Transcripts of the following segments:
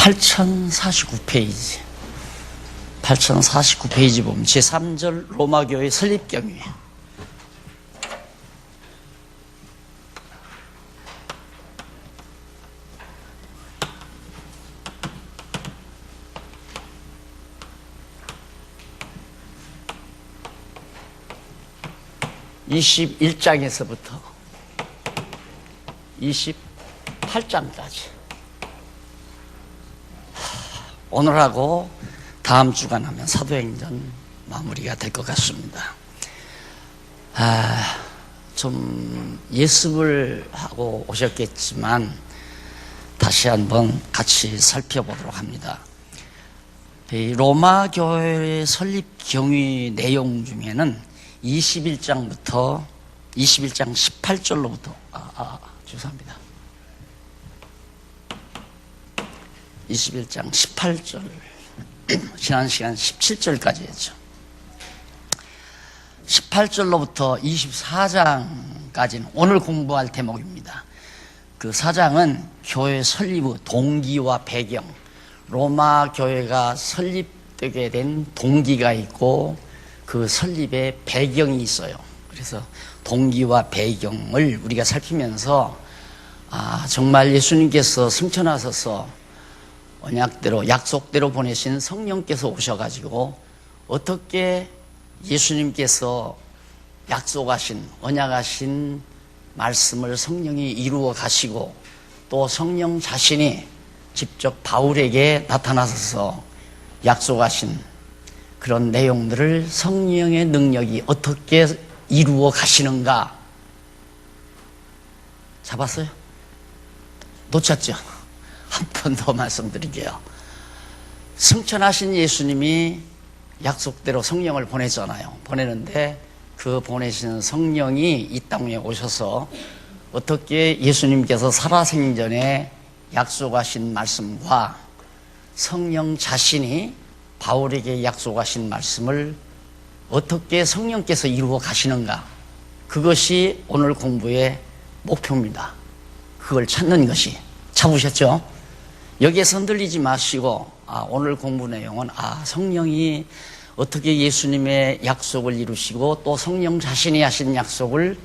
8049페이지. 8049페이지 보면 제3절 로마교회 설립경위에 (21장에서부터) (28장까지) 오늘하고 다음 주간 하면 사도행전 마무리가 될 것 같습니다. 좀 예습을 하고 오셨겠지만 다시 한번 같이 살펴보도록 합니다. 이 로마 교회 설립 경위 내용 중에는 21장부터 21장 18절로부터 죄송합니다. 21장 18절 지난 시간 17절까지 했죠. 18절로부터 24장까지는 오늘 공부할 대목입니다. 그 4장은 교회 설립의 동기와 배경, 로마 교회가 설립되게 된 동기가 있고 그 설립의 배경이 있어요. 그래서 동기와 배경을 우리가 살피면서 정말 예수님께서 승천하셔서 언약대로 약속대로 보내신 성령께서 오셔가지고 어떻게 예수님께서 약속하신 언약하신 말씀을 성령이 이루어 가시고 또 성령 자신이 직접 바울에게 나타나셔서 약속하신 그런 내용들을 성령의 능력이 어떻게 이루어 가시는가 잡았어요? 놓쳤죠? 한 번 더 말씀드릴게요. 승천하신 예수님이 약속대로 성령을 보내잖아요. 보내는데 그 보내신 성령이 이 땅에 오셔서 어떻게 예수님께서 살아생전에 약속하신 말씀과 성령 자신이 바울에게 약속하신 말씀을 어떻게 성령께서 이루어 가시는가, 그것이 오늘 공부의 목표입니다. 그걸 찾는 것이. 잡으셨죠? 여기에서 흔들리지 마시고 오늘 공부 내용은 성령이 어떻게 예수님의 약속을 이루시고 또 성령 자신이 하신 약속을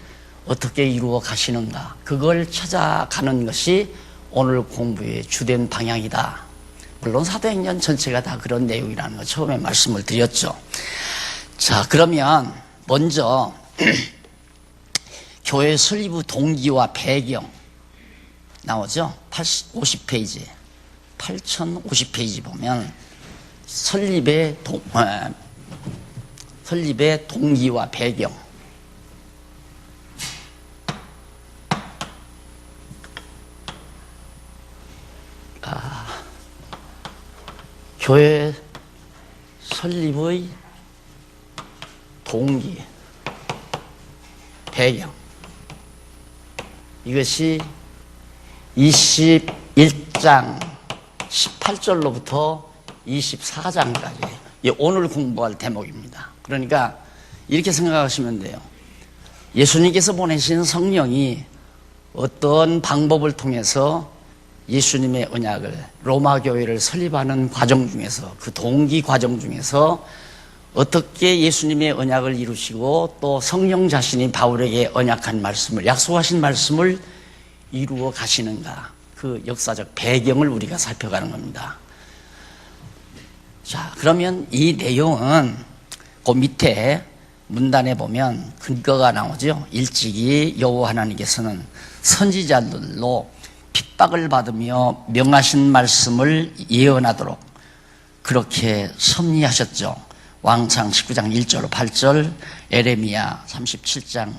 어떻게 이루어 가시는가, 그걸 찾아가는 것이 오늘 공부의 주된 방향이다. 물론 사도행전 전체가 다 그런 내용이라는 거 처음에 말씀을 드렸죠. 자, 그러면 먼저 교회 설립의 동기와 배경 나오죠? 50페이지 8050페이지 보면 설립의 동기와 배경. 교회 설립의 동기, 배경. 이것이 21장 18절로부터 24장까지 오늘 공부할 대목입니다. 그러니까 이렇게 생각하시면 돼요. 예수님께서 보내신 성령이 어떤 방법을 통해서 예수님의 언약을, 로마 교회를 설립하는 과정 중에서, 그 동기 과정 중에서 어떻게 예수님의 언약을 이루시고 또 성령 자신이 바울에게 언약한 말씀을, 약속하신 말씀을 이루어 가시는가, 그 역사적 배경을 우리가 살펴가는 겁니다. 자, 그러면 이 내용은 그 밑에 문단에 보면 근거가 나오죠. 일찍이 여호와 하나님께서는 선지자들로 핍박을 받으며 명하신 말씀을 예언하도록 그렇게 섭리하셨죠. 왕창 19장 1절 8절, 에레미야 37장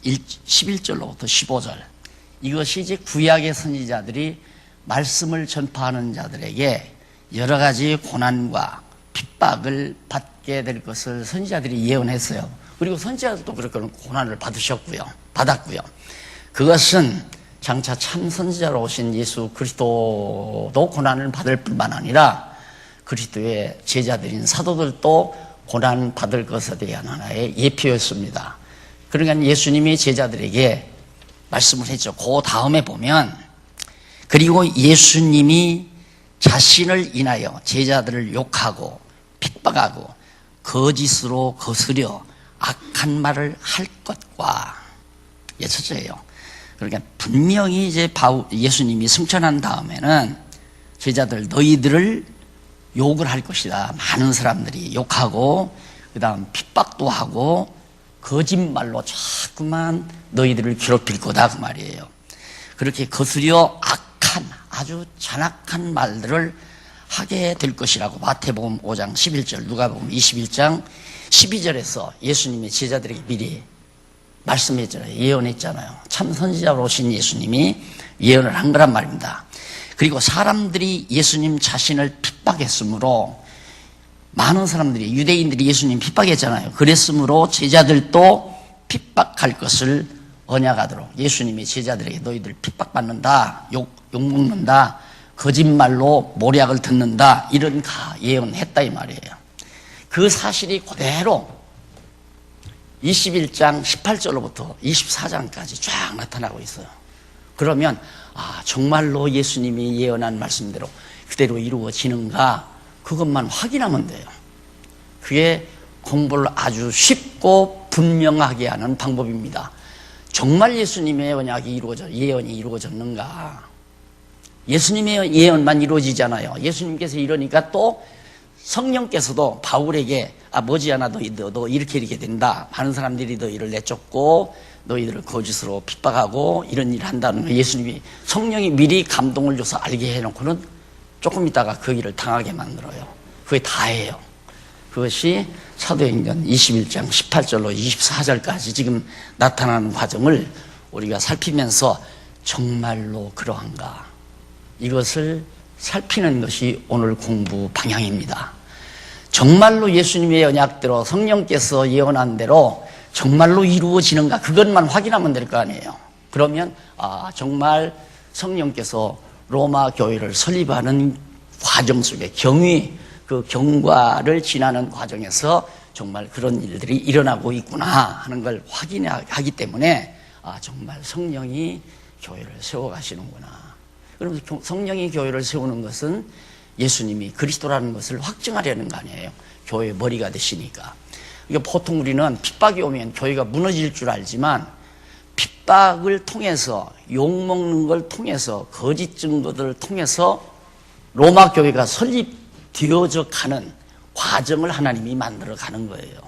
11절로부터 15절. 이것이 이제 구약의 선지자들이 말씀을 전파하는 자들에게 여러 가지 고난과 핍박을 받게 될 것을 선지자들이 예언했어요. 그리고 선지자들도 그렇게 고난을 받았고요. 그것은 장차 참 선지자로 오신 예수 그리스도도 고난을 받을 뿐만 아니라 그리스도의 제자들인 사도들도 고난 받을 것에 대한 하나의 예표였습니다. 그러니까 예수님이 제자들에게 말씀을 했죠. 그 다음에 보면, 그리고 예수님이 자신을 인하여 제자들을 욕하고 핍박하고 거짓으로 거스려 악한 말을 할 것과, 이게 첫째예요. 그러니까 분명히 이제 예수님이 승천한 다음에는 제자들 너희들을 욕을 할 것이다. 많은 사람들이 욕하고 그 다음 핍박도 하고 거짓말로 자꾸만 너희들을 괴롭힐 거다 그 말이에요. 그렇게 거스려 악한 아주 잔악한 말들을 하게 될 것이라고 마태복음 5장 11절, 누가복음 21장 12절에서 예수님이 제자들에게 미리 말씀했잖아요. 예언했잖아요. 참 선지자로 오신 예수님이 예언을 한 거란 말입니다. 그리고 사람들이 예수님 자신을 핍박했으므로, 많은 사람들이, 유대인들이 예수님 핍박했잖아요. 그랬으므로 제자들도 핍박할 것을 언약하도록 예수님이 제자들에게 너희들 핍박받는다, 욕먹는다, 거짓말로 모략을 듣는다, 이런 예언했다 이 말이에요. 그 사실이 그대로 21장 18절로부터 24장까지 쫙 나타나고 있어요. 그러면 정말로 예수님이 예언한 말씀대로 그대로 이루어지는가, 그것만 확인하면 돼요. 그게 공부를 아주 쉽고 분명하게 하는 방법입니다. 정말 예수님의 예언이 이루어졌는가? 예수님의 예언만 이루어지잖아요. 예수님께서 이러니까 또 성령께서도 바울에게 머지않아 너 이렇게 된다. 많은 사람들이 너희를 내쫓고 너희들을 거짓으로 핍박하고 이런 일을 한다는 거, 예수님이, 성령이 미리 감동을 줘서 알게 해놓고는 조금 있다가 그 일을 당하게 만들어요. 그게 다예요. 그것이 사도행전 21장 18절로 24절까지 지금 나타나는 과정을 우리가 살피면서 정말로 그러한가, 이것을 살피는 것이 오늘 공부 방향입니다. 정말로 예수님의 언약대로 성령께서 예언한 대로 정말로 이루어지는가, 그것만 확인하면 될 거 아니에요. 그러면 정말 성령께서 로마 교회를 설립하는 과정 속에 그 경과를 지나는 과정에서 정말 그런 일들이 일어나고 있구나 하는 걸 확인하기 때문에 정말 성령이 교회를 세워가시는구나. 그러면 성령이 교회를 세우는 것은 예수님이 그리스도라는 것을 확증하려는 거 아니에요. 교회의 머리가 되시니까. 그러니까 보통 우리는 핍박이 오면 교회가 무너질 줄 알지만, 핍박을 통해서, 욕먹는 걸 통해서, 거짓 증거들을 통해서 로마 교회가 설립되어져 가는 과정을 하나님이 만들어 가는 거예요.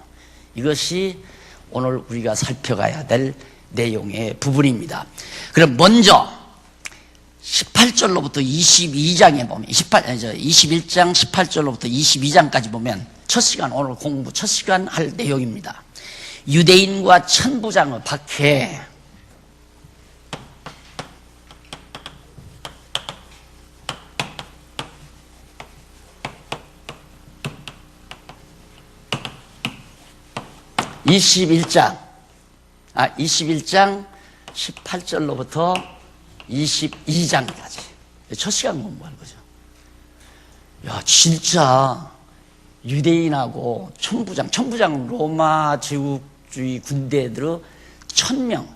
이것이 오늘 우리가 살펴가야 될 내용의 부분입니다. 그럼 먼저 18절로부터 22장에 보면, 21장 18절로부터 22장까지 보면 첫 시간, 오늘 공부 첫 시간 할 내용입니다. 유대인과 천부장의 박해. (21장) 18절로부터 22장까지 첫 시간 공부하는 거죠. 야, 진짜 유대인하고 천부장 로마 제국주의 군대들의 1000명,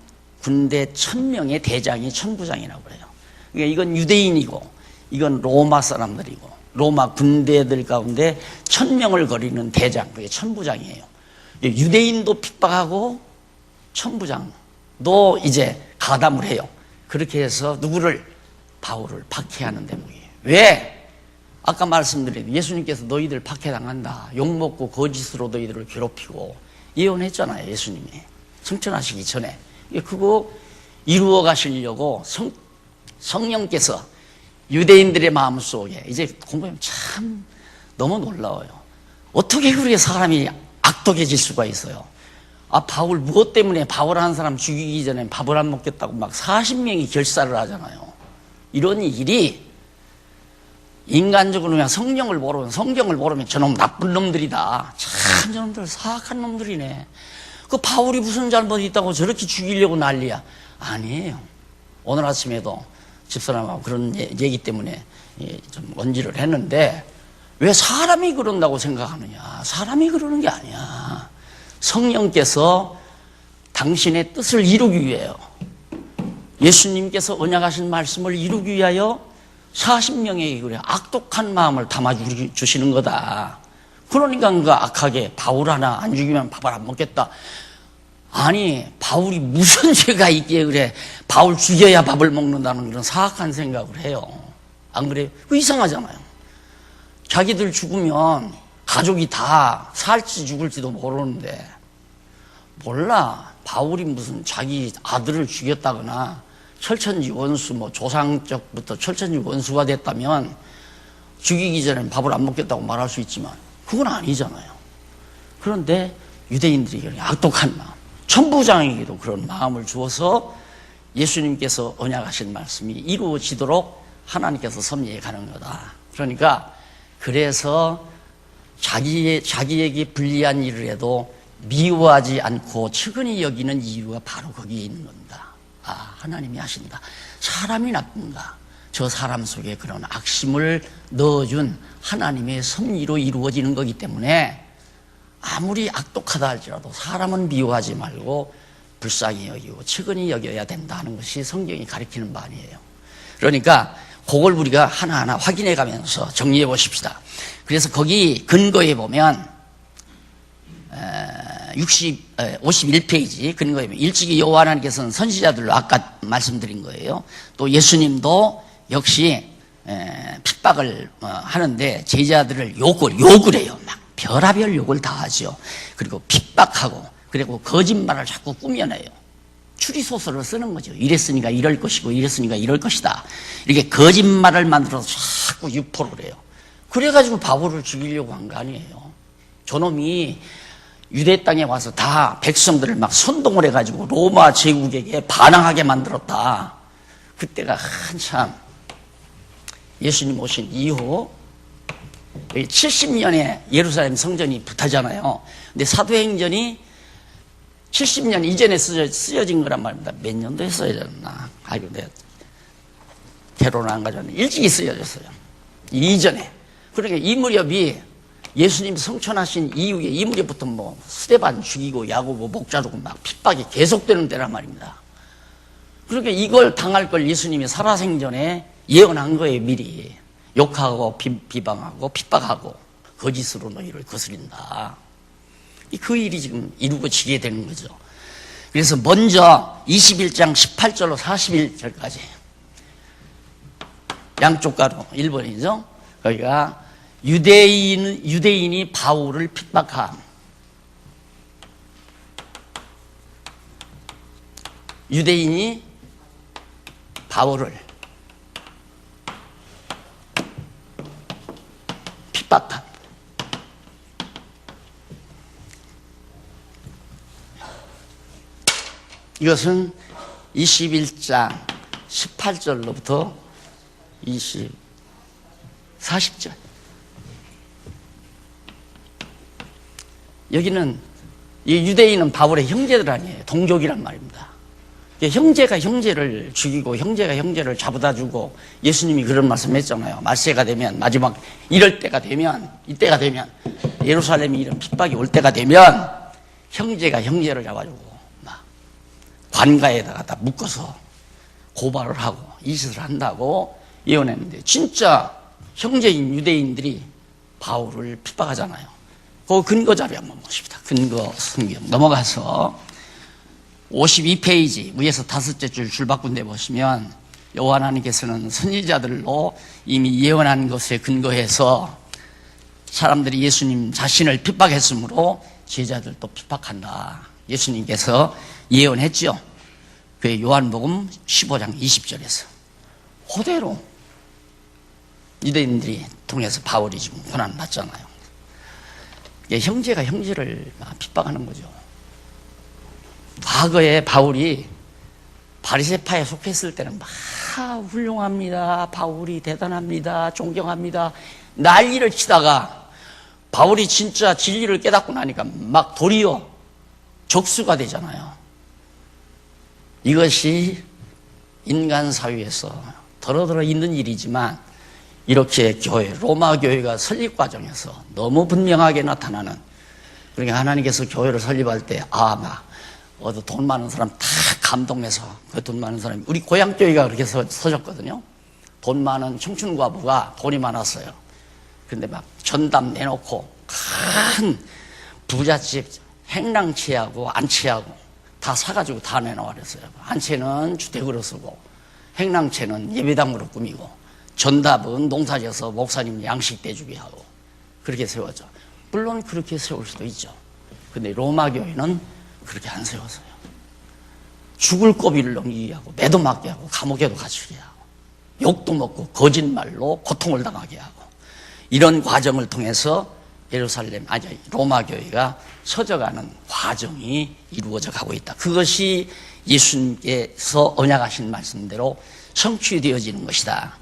군대 1000명의 대장이 천부장이라고 그래요. 그러니까 이건 유대인이고 이건 로마 사람들이고, 로마 군대들 가운데 1000명을 거리는 대장, 그게 천부장이에요. 유대인도 핍박하고 천부장도 이제 가담을 해요. 그렇게 해서 누구를? 바울을 박해하는 대목이에요. 왜? 아까 말씀드린 예수님께서 너희들 박해당한다, 욕먹고 거짓으로 너희들을 괴롭히고 예언했잖아요. 예수님이 승천하시기 전에. 그거 이루어 가시려고 성령께서 유대인들의 마음속에, 이제 공부하면 참 너무 놀라워요. 어떻게 그렇게 사람이 악독해질 수가 있어요. 바울 무엇 때문에 바울 한 사람 죽이기 전에 밥을 안 먹겠다고 막 40명이 결사를 하잖아요. 이런 일이 인간적으로 그냥 성경을 모르면 저놈 나쁜 놈들이다. 참 저놈들 사악한 놈들이네. 그 바울이 무슨 잘못이 있다고 저렇게 죽이려고 난리야. 아니에요. 오늘 아침에도 집사람하고 그런 얘기 때문에 좀 언지를 했는데, 왜 사람이 그런다고 생각하느냐. 사람이 그러는 게 아니야. 성령께서 당신의 뜻을 이루기 위해요. 예수님께서 언약하신 말씀을 이루기 위하여 40명에게 그래 악독한 마음을 담아주시는 거다. 그러니까 그 악하게 바울 하나 안 죽이면 밥을 안 먹겠다. 아니, 바울이 무슨 죄가 있기에 그래 바울 죽여야 밥을 먹는다는 그런 사악한 생각을 해요. 안 그래요? 이상하잖아요. 자기들 죽으면 가족이 다 살지 죽을지도 모르는데, 몰라. 바울이 무슨 자기 아들을 죽였다거나 철천지 원수, 뭐 조상적부터 철천지 원수가 됐다면 죽이기 전에 밥을 안 먹겠다고 말할 수 있지만 그건 아니잖아요. 그런데 유대인들이 악독한 마음, 천부장에게도 그런 마음을 주어서 예수님께서 언약하신 말씀이 이루어지도록 하나님께서 섭리해 가는 거다. 그러니까 그래서 자기에게 불리한 일을 해도 미워하지 않고 측은히 여기는 이유가 바로 거기에 있는 겁니다. 아, 하나님이 하신다. 사람이 나쁜가? 저 사람 속에 그런 악심을 넣어준 하나님의 섭리로 이루어지는 거기 때문에 아무리 악독하다 할지라도 사람은 미워하지 말고 불쌍히 여기고 측은히 여겨야 된다는 것이 성경이 가리키는 바아니에요. 그러니까 그걸 우리가 하나하나 확인해 가면서 정리해 보십시다. 그래서 거기 근거에 보면 51페이지 근거에 보면 일찍이 여호와 하나님께서는 선지자들로 아까 말씀드린 거예요. 또 예수님도 역시 핍박을 하는데 제자들을 욕을 해요. 막 별하별 욕을 다 하죠. 그리고 핍박하고 그리고 거짓말을 자꾸 꾸며내요. 추리소설을 쓰는 거죠. 이랬으니까 이럴 것이고 이랬으니까 이럴 것이다. 이렇게 거짓말을 만들어서 자꾸 유포를 해요. 그래가지고 바울을 죽이려고 한 거 아니에요. 저놈이 유대 땅에 와서 다 백성들을 막 선동을 해가지고 로마 제국에게 반항하게 만들었다. 그때가 한참 예수님 오신 이후 70년에 예루살렘 성전이 부타잖아요. 근데 사도행전이 70년 이전에 쓰여진 거란 말입니다. 몇 년도에 쓰여졌나? 아이고, 내가 개로는 안 가져왔네. 일찍이 쓰여졌어요. 이전에. 그러니까 이 무렵이 예수님 성천하신 이후에 이 무렵부터 뭐 스데반 죽이고 야고보 목 자르고 막 핍박이 계속되는 때란 말입니다. 그러니까 이걸 당할 걸 예수님이 살아생전에 예언한 거예요. 미리. 욕하고 비방하고 핍박하고 거짓으로 너희를 거스린다. 그 일이 지금 이루어지게 되는 거죠. 그래서 먼저 21장 18절로 41절까지 양쪽 가로 1번이죠. 거기가 유대인이 바울을 핍박함. 유대인이 바울을 핍박함. 이것은 21장 18절로부터 40절. 여기는 이 유대인은 바울의 형제들 아니에요. 동족이란 말입니다. 형제가 형제를 죽이고 형제가 형제를 잡아다 주고 예수님이 그런 말씀했잖아요. 말세가 되면 마지막 이때가 되면 예루살렘이 이런 핍박이 올 때가 되면 형제가 형제를 잡아주고 막 관가에다가 다 묶어서 고발을 하고 이 짓을 한다고 예언했는데 진짜 형제인 유대인들이 바울을 핍박하잖아요. 그 근거 자료 한번 보십시다. 근거 성경 넘어가서 52페이지 위에서 다섯째 줄 바꾼 데 보시면 여호와 하나님께서는 선지자들로 이미 예언한 것에 근거해서 사람들이 예수님 자신을 핍박했으므로 제자들도 핍박한다. 예수님께서 예언했죠. 그 요한복음 15장 20절에서 그대로 유대인들이 통해서 바울이 지금 고난 받잖아요. 형제가 형제를 핍박하는 거죠. 과거에 바울이 바리새파에 속했을 때는 막 훌륭합니다. 바울이 대단합니다. 존경합니다. 난리를 치다가 바울이 진짜 진리를 깨닫고 나니까 막 도리어 적수가 되잖아요. 이것이 인간 사회에서 더러더러 있는 일이지만 이렇게 로마 교회가 설립 과정에서 너무 분명하게 나타나는, 그러니까 하나님께서 교회를 설립할 때 막 돈 많은 사람 다 감동해서 그 돈 많은 사람이 우리 고향 교회가 그렇게 서졌거든요. 돈 많은 청춘 과부가 돈이 많았어요. 근데 막 전담 내놓고 큰 부잣집 행랑채하고 안채하고 다 사가지고 다 내놓아 그랬어요. 안채는 주택으로 쓰고 행랑채는 예배당으로 꾸미고 전답은 농사지어서 목사님 양식 대주게 하고 그렇게 세워져. 물론 그렇게 세울 수도 있죠. 근데 로마 교회는 그렇게 안 세웠어요. 죽을 고비를 넘기게 하고 매도 맞게 하고 감옥에도 갇히게 하고 욕도 먹고 거짓말로 고통을 당하게 하고 이런 과정을 통해서 로마 교회가 서져가는 과정이 이루어져 가고 있다. 그것이 예수님께서 언약하신 말씀대로 성취되어지는 것이다.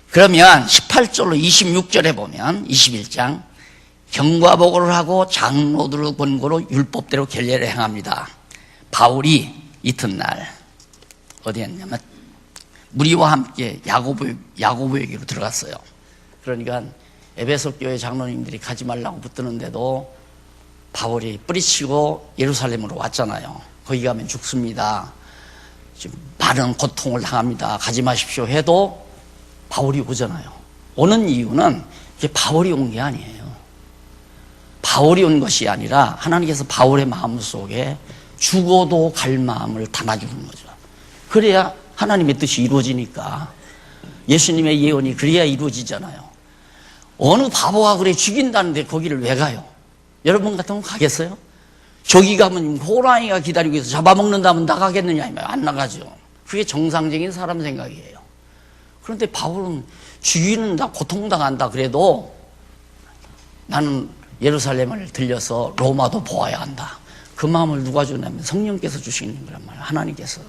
그러면 18절로 26절에 보면 21장 경과보고를 하고 장로들을 권고로 율법대로 결례를 행합니다. 바울이 이튿날 어디였냐면 무리와 함께 야고보에게로 들어갔어요. 그러니까 에베소 교회 장로님들이 가지 말라고 붙드는데도 바울이 뿌리치고 예루살렘으로 왔잖아요. 거기 가면 죽습니다. 지금 많은 고통을 당합니다. 가지 마십시오 해도 바울이 오잖아요. 오는 이유는 이게 바울이 온 게 아니에요. 바울이 온 것이 아니라 하나님께서 바울의 마음속에 죽어도 갈 마음을 담아주는 거죠. 그래야 하나님의 뜻이 이루어지니까. 예수님의 예언이 그래야 이루어지잖아요. 어느 바보가 그래 죽인다는데 거기를 왜 가요? 여러분 같으면 가겠어요? 저기 가면 호랑이가 기다리고 있어 잡아먹는다면 나가겠느냐? 안 나가죠. 그게 정상적인 사람 생각이에요. 그런데 바울은 죽이는다 고통당한다 그래도 나는 예루살렘을 들려서 로마도 보아야 한다. 그 마음을 누가 주냐면 성령께서 주시는 거란 말이에요. 하나님께서.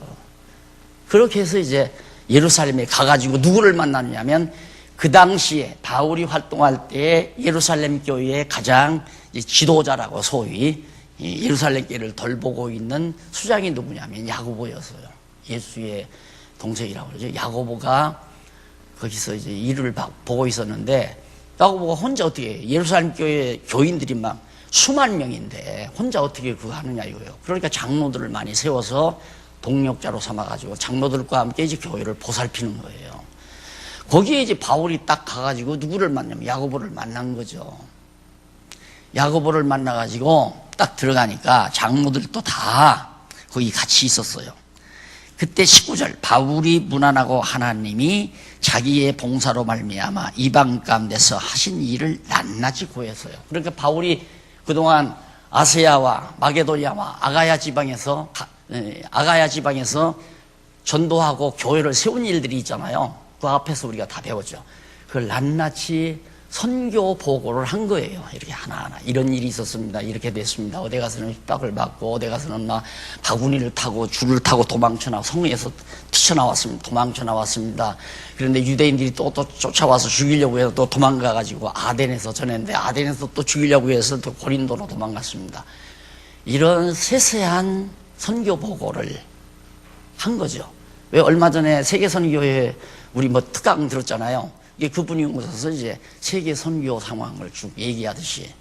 그렇게 해서 이제 예루살렘에 가가지고 누구를 만나느냐면 그 당시에 바울이 활동할 때 예루살렘 교회의 가장 지도자라고 소위 예루살렘 교회를 돌보고 있는 수장이 누구냐면 야고보였어요. 예수의 동생이라고 그러죠. 야고보가 거기서 이제 일을 보고 있었는데 야고보가 혼자 어떻게 예루살렘 교회 교인들이 막 수만 명인데 혼자 어떻게 그거 하느냐 이거예요. 그러니까 장로들을 많이 세워서 동력자로 삼아가지고 장로들과 함께 이제 교회를 보살피는 거예요. 거기에 이제 바울이 딱 가가지고 누구를 만나면 야고보를 만난 거죠. 야고보를 만나가지고 딱 들어가니까 장로들도 다 거기 같이 있었어요. 그때 19절 바울이 문안하고 하나님이 자기의 봉사로 말미암아 이방 가운데서 하신 일을 낱낱이 고했어요. 그러니까 바울이 그동안 아세아와 마게도니아와 아가야 지방에서 전도하고 교회를 세운 일들이 있잖아요. 그 앞에서 우리가 다 배웠죠. 그걸 낱낱이 선교 보고를 한 거예요. 이렇게 하나하나 이런 일이 있었습니다. 이렇게 됐습니다. 어디 가서는 핍박을 받고 어디 가서는 막 바구니를 타고 줄을 타고 성에서 튀쳐나왔습니다. 도망쳐 나왔습니다. 그런데 유대인들이 또 쫓아와서 죽이려고 해서 또 도망가가지고 아덴에서 전했는데 아덴에서 또 죽이려고 해서 또 고린도로 도망갔습니다. 이런 세세한 선교 보고를 한 거죠. 왜 얼마 전에 세계 선교회 우리 특강 들었잖아요. 이게 그분이 오셔서 이제 세계 선교 상황을 쭉 얘기하듯이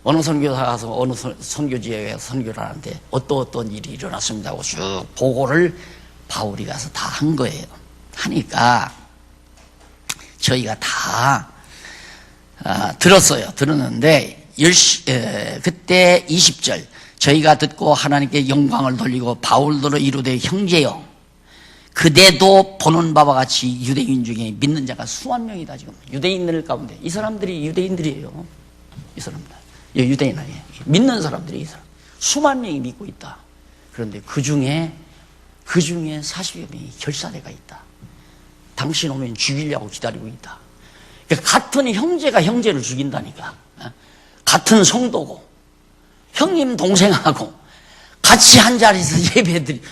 어느 선교사 가서 어느 선교지에 선교를 하는데 어떤 일이 일어났습니다 하고 쭉 보고를 바울이 가서 다 한 거예요. 하니까 저희가 다 들었는데 그때 20절 저희가 듣고 하나님께 영광을 돌리고 바울더러 이르되 형제여 그대도 보는 바와 같이 유대인 중에 믿는 자가 수만 명이다. 지금 유대인들 가운데 이 사람들이 유대인들이에요. 이 사람들 유대인 아니에요. 믿는 사람들이 이 사람 수만 명이 믿고 있다. 그런데 그 중에 40여 명이 결사대가 있다. 당신 오면 죽이려고 기다리고 있다. 그러니까 같은 형제가 형제를 죽인다니까. 같은 성도고 형님 동생하고 같이 한 자리에서 예배들이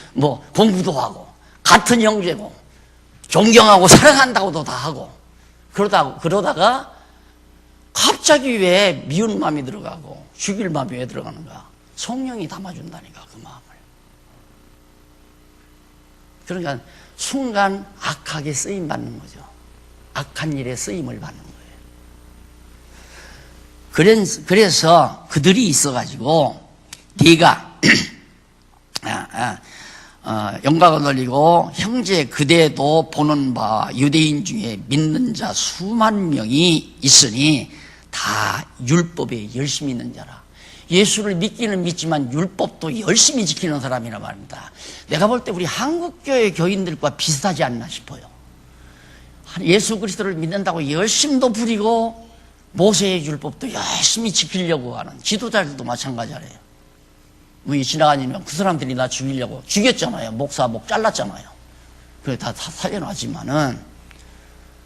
공부도 하고 같은 형제고 존경하고 사랑한다고도 다 하고 그러다가 갑자기 왜 미운 마음이 들어가고 죽일 마음이 왜 들어가는가? 성령이 담아준다니까 그 마음을. 그러니까 순간 악하게 쓰임 받는 거죠. 악한 일에 쓰임을 받는 거예요. 그래서 그들이 있어가지고 네가 영광을 돌리고 형제 그대도 보는 바 유대인 중에 믿는 자 수만 명이 있으니 다 율법에 열심히 있는 자라. 예수를 믿기는 믿지만 율법도 열심히 지키는 사람이란 말입니다. 내가 볼 때 우리 한국교회 교인들과 비슷하지 않나 싶어요. 예수 그리스도를 믿는다고 열심도 부리고 모세의 율법도 열심히 지키려고 하는 지도자들도 마찬가지예요. 우리 지나가니면 그 사람들이 나 죽이려고 죽였잖아요. 목사 목 잘랐잖아요. 그게 다 살려놨지만은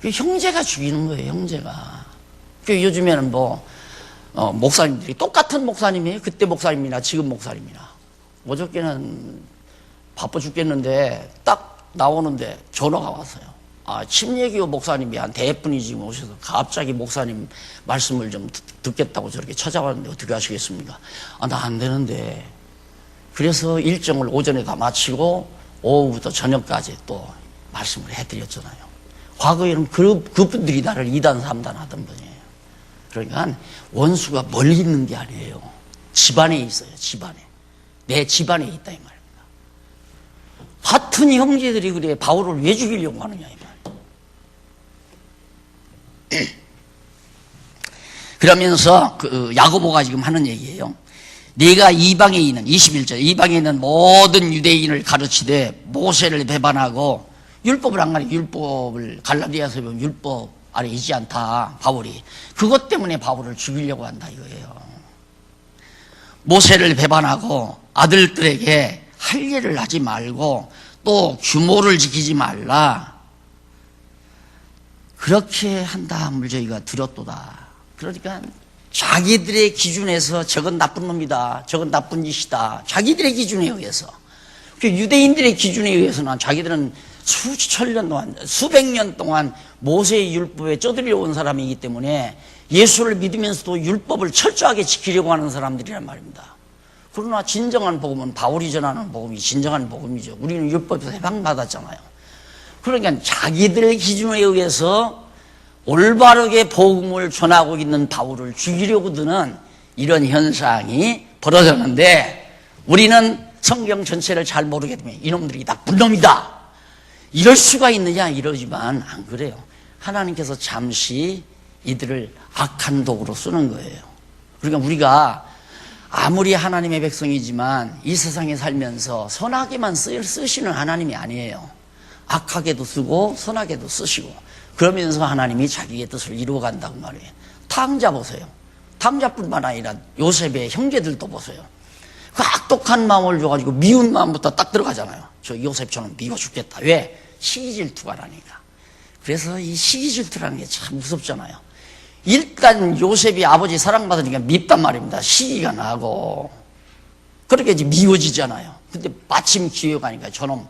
형제가 죽이는 거예요. 형제가. 요즘에는 목사님들이 똑같은 목사님이에요. 그때 목사님이나 지금 목사님이나. 어저께는 바빠 죽겠는데 딱 나오는데 전화가 왔어요. 침례교 목사님이 한 대분이 지금 오셔서 갑자기 목사님 말씀을 좀 듣겠다고 저렇게 찾아왔는데 어떻게 하시겠습니까? 나 안 되는데. 그래서 일정을 오전에 다 마치고 오후부터 저녁까지 또 말씀을 해드렸잖아요. 과거에는 그분들이 나를 2단, 3단 하던 분이에요. 그러니까 원수가 멀리 있는 게 아니에요. 집안에 있어요. 집안에. 내 집안에 있다 이 말입니다. 같은 형제들이 그래 바울을 왜 죽이려고 하느냐 이 말이에요. 그러면서 야고보가 지금 하는 얘기예요. 네가 이방에 있는 21절 이방에 있는 모든 유대인을 가르치되 모세를 배반하고 율법을 안 가르쳐. 율법을 갈라디아서 보면 율법 아래 있지 않다 바울이. 그것 때문에 바울을 죽이려고 한다 이거예요. 모세를 배반하고 아들들에게 할 일을 하지 말고 또 규모를 지키지 말라. 그렇게 한 다음을 저희가 들었도다. 그러니까 자기들의 기준에서 저건 나쁜 놈이다, 저건 나쁜 짓이다, 자기들의 기준에 의해서. 유대인들의 기준에 의해서는 자기들은 수천 년 동안, 수백 년 동안 모세의 율법에 쩌들려 온 사람이기 때문에 예수를 믿으면서도 율법을 철저하게 지키려고 하는 사람들이란 말입니다. 그러나 진정한 복음은 바울이 전하는 복음이 진정한 복음이죠. 우리는 율법에서 해방받았잖아요. 그러니까 자기들의 기준에 의해서 올바르게 복음을 전하고 있는 바울을 죽이려고 드는 이런 현상이 벌어졌는데, 우리는 성경 전체를 잘 모르게 되면 이놈들이 나쁜 놈이다 이럴 수가 있느냐 이러지만 안 그래요. 하나님께서 잠시 이들을 악한 도구로 쓰는 거예요. 그러니까 우리가 아무리 하나님의 백성이지만 이 세상에 살면서 선하게만 쓰시는 하나님이 아니에요. 악하게도 쓰고 선하게도 쓰시고, 그러면서 하나님이 자기의 뜻을 이루어간다고 말해요. 탕자 보세요. 탕자뿐만 아니라 요셉의 형제들도 보세요. 그 악독한 마음을 줘가지고 미운 마음부터 딱 들어가잖아요. 저 요셉처럼 미워 죽겠다. 왜? 시기질투가 나니까. 그래서 이 시기질투라는 게 참 무섭잖아요. 일단 요셉이 아버지 사랑받으니까 밉단 말입니다. 시기가 나고. 그렇게 이제 미워지잖아요. 근데 마침 기회가 가니까 저놈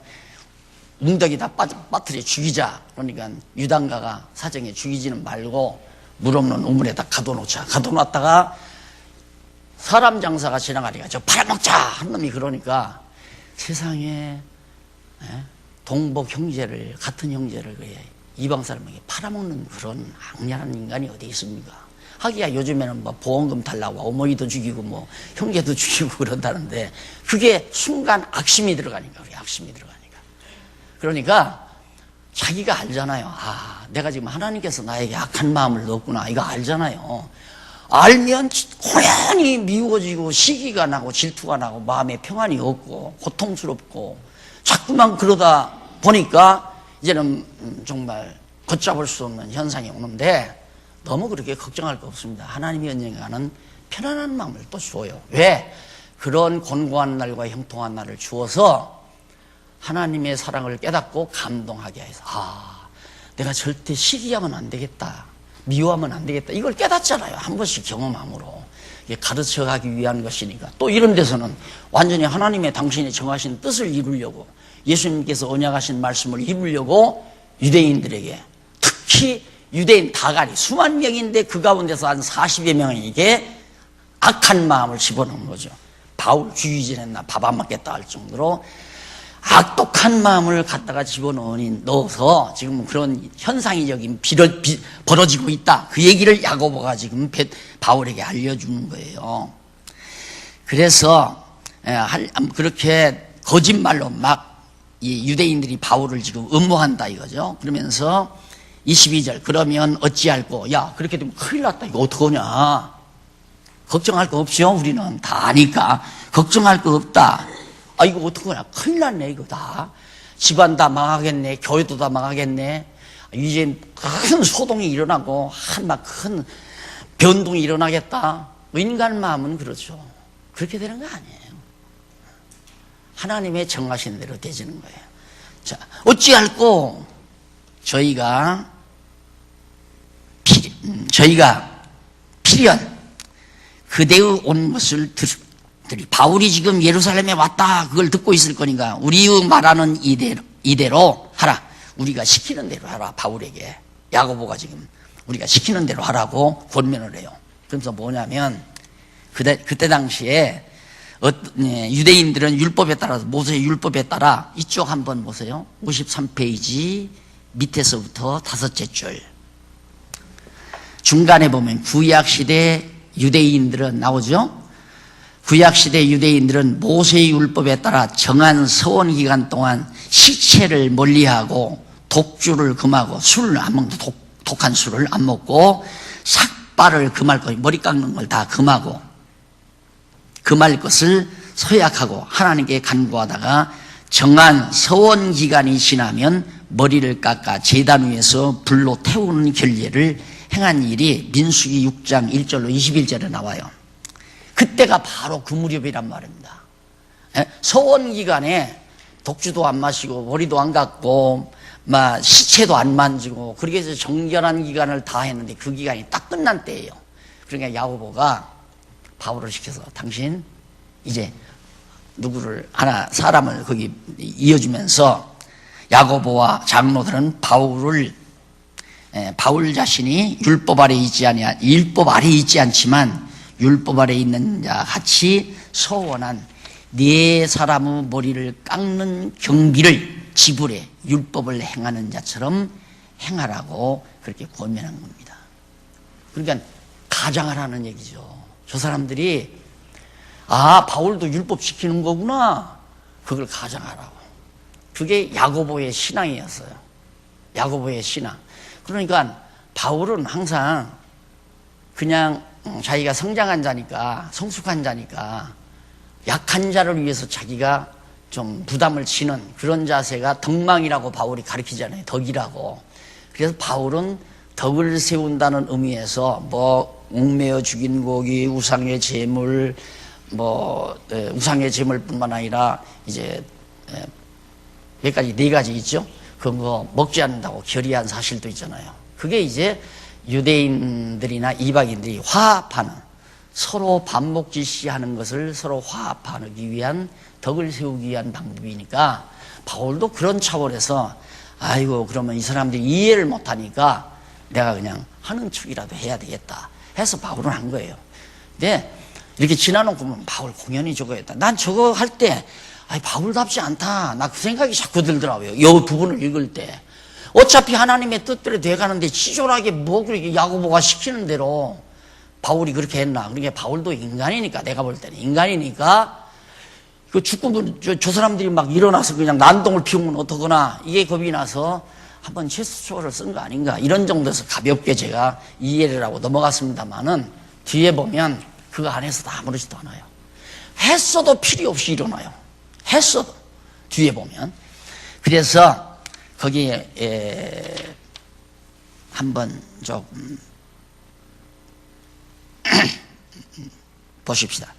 웅덩이 다 빠뜨려 죽이자. 그러니까 유단가가 사정에 죽이지는 말고 물 없는 우물에다 가둬놓자. 가둬놨다가 사람 장사가 지나가니까 저 팔아먹자 한 놈이 그러니까 세상에 동복 형제를, 같은 형제를 이방 사람에게 팔아먹는 그런 악랄한 인간이 어디 있습니까? 하기야 요즘에는 뭐 보험금 달라고 어머니도 죽이고 뭐 형제도 죽이고 그런다는데, 그게 순간 악심이 들어가니까. 그게 악심이 들어가니까. 그러니까 자기가 알잖아요. 내가 지금 하나님께서 나에게 악한 마음을 넣었구나 이거 알잖아요. 알면 고연히 미워지고 시기가 나고 질투가 나고 마음에 평안이 없고 고통스럽고 자꾸만 그러다 보니까 이제는 정말 걷잡을 수 없는 현상이 오는데, 너무 그렇게 걱정할 거 없습니다. 하나님이 언젠가는 편안한 마음을 또 주어요. 왜? 그런 곤고한 날과 형통한 날을 주어서 하나님의 사랑을 깨닫고 감동하게 해서 내가 절대 시기하면 안 되겠다, 미워하면 안 되겠다, 이걸 깨닫잖아요. 한 번씩 경험함으로. 이게 가르쳐가기 위한 것이니까. 또 이런 데서는 완전히 하나님의 당신이 정하신 뜻을 이루려고, 예수님께서 언약하신 말씀을 이루려고 유대인들에게, 특히 유대인 다갈이 수만 명인데 그 가운데서 한 40여 명에게 악한 마음을 집어넣은 거죠. 바울 죽이지 않나 밥 안 먹겠다 할 정도로 악독한 마음을 갖다가 집어넣어서 지금 그런 현상이 여기 벌어지고 있다. 그 얘기를 야고보가 지금 바울에게 알려주는 거예요. 그래서 그렇게 거짓말로 막 이 유대인들이 바울을 지금 음모한다 이거죠. 그러면서 22절, 그러면 어찌할꼬? 야, 그렇게 되면 큰일 났다. 이거 어떡하냐? 걱정할 거 없죠? 우리는 다 아니까. 걱정할 거 없다. 아, 이거 어떡하냐? 큰일 났네, 이거 다. 집안 다 망하겠네. 교회도 다 망하겠네. 이제 큰 소동이 일어나고, 큰 변동이 일어나겠다. 인간 마음은 그렇죠. 그렇게 되는 거 아니에요. 하나님의 정하신 대로 되지는 거예요. 자, 어찌할꼬? 저희가 필연 그대의 온 것을 들이 바울이 지금 예루살렘에 왔다 그걸 듣고 있을 거니까 우리의 말하는 이대로 하라. 우리가 시키는 대로 하라. 바울에게 야고보가 지금 우리가 시키는 대로 하라고 권면을 해요. 그래서 뭐냐면 그때 당시에 유대인들은 율법에 따라서 모세의 율법에 따라 이쪽 한번 보세요. 53페이지 밑에서부터 5째 줄 중간에 보면 구약시대 유대인들은 나오죠. 구약시대 유대인들은 모세의 율법에 따라 정한 서원 기간 동안 시체를 멀리하고 독주를 금하고 술을 안 먹고 독한 술을 안 먹고 삭발을 금할 것, 머리 깎는 걸 다 금하고 금할 것을 서약하고 하나님께 간구하다가 정한 서원 기간이 지나면 머리를 깎아 제단 위에서 불로 태우는 결례를 행한 일이 민수기 6장 1절로 21절에 나와요. 그때가 바로 그 무렵이란 말입니다. 서원 기간에 독주도 안 마시고 머리도 안 깎고 막 시체도 안 만지고 그렇게 해서 정결한 기간을 다 했는데 그 기간이 딱 끝난 때예요. 그러니까 야고보가 바울을 시켜서 당신 이제 누구를 하나 사람을 거기 이어주면서 야고보와 장로들은 바울 자신이 율법 아래 있지 않지만 율법 아래 있는 자 같이 서원한 네 사람의 머리를 깎는 경비를 지불해 율법을 행하는 자처럼 행하라고 그렇게 권면한 겁니다. 그러니까 가장하라는 얘기죠. 저 사람들이 바울도 율법 지키는 거구나. 그걸 가장하라고. 그게 야고보의 신앙이었어요. 야고보의 신앙. 그러니까 바울은 항상 그냥 자기가 성장한 자니까, 성숙한 자니까 약한 자를 위해서 자기가 좀 부담을 지는 그런 자세가 덕망이라고 바울이 가르치잖아요. 덕이라고. 그래서 바울은 덕을 세운다는 의미에서 옥매어 죽인 고기, 우상의 제물, 우상의 제물뿐만 아니라 이제 몇 가지, 4가지 있죠. 그런 거 먹지 않는다고 결의한 사실도 있잖아요. 그게 이제 유대인들이나 이방인들이 화합하는, 서로 반목질시하는 것을 서로 화합하기 위한, 덕을 세우기 위한 방법이니까 바울도 그런 차원에서 아이고 그러면 이 사람들이 이해를 못하니까 내가 그냥 하는 척이라도 해야 되겠다 해서 바울은 한 거예요. 근데 이렇게 지나놓고 보면 바울 공연히 저거 했다. 난 저거 할 때 바울답지 않다. 나 그 생각이 자꾸 들더라고요. 이 부분을 읽을 때. 어차피 하나님의 뜻대로 돼가는데 치졸하게 그렇게 야고보가 시키는 대로 바울이 그렇게 했나. 그러니까 바울도 인간이니까, 내가 볼 때는 인간이니까 그 죽고 저 사람들이 막 일어나서 그냥 난동을 피우면 어떡하나, 이게 겁이 나서 한번 실수초를 쓴 거 아닌가, 이런 정도에서 가볍게 제가 이해를 하고 넘어갔습니다만은 뒤에 보면 그거 안에서도 아무렇지도 않아요. 했어도 필요 없이 일어나요. 했어도 뒤에 보면. 그래서 거기에 한번 조금 보십시다.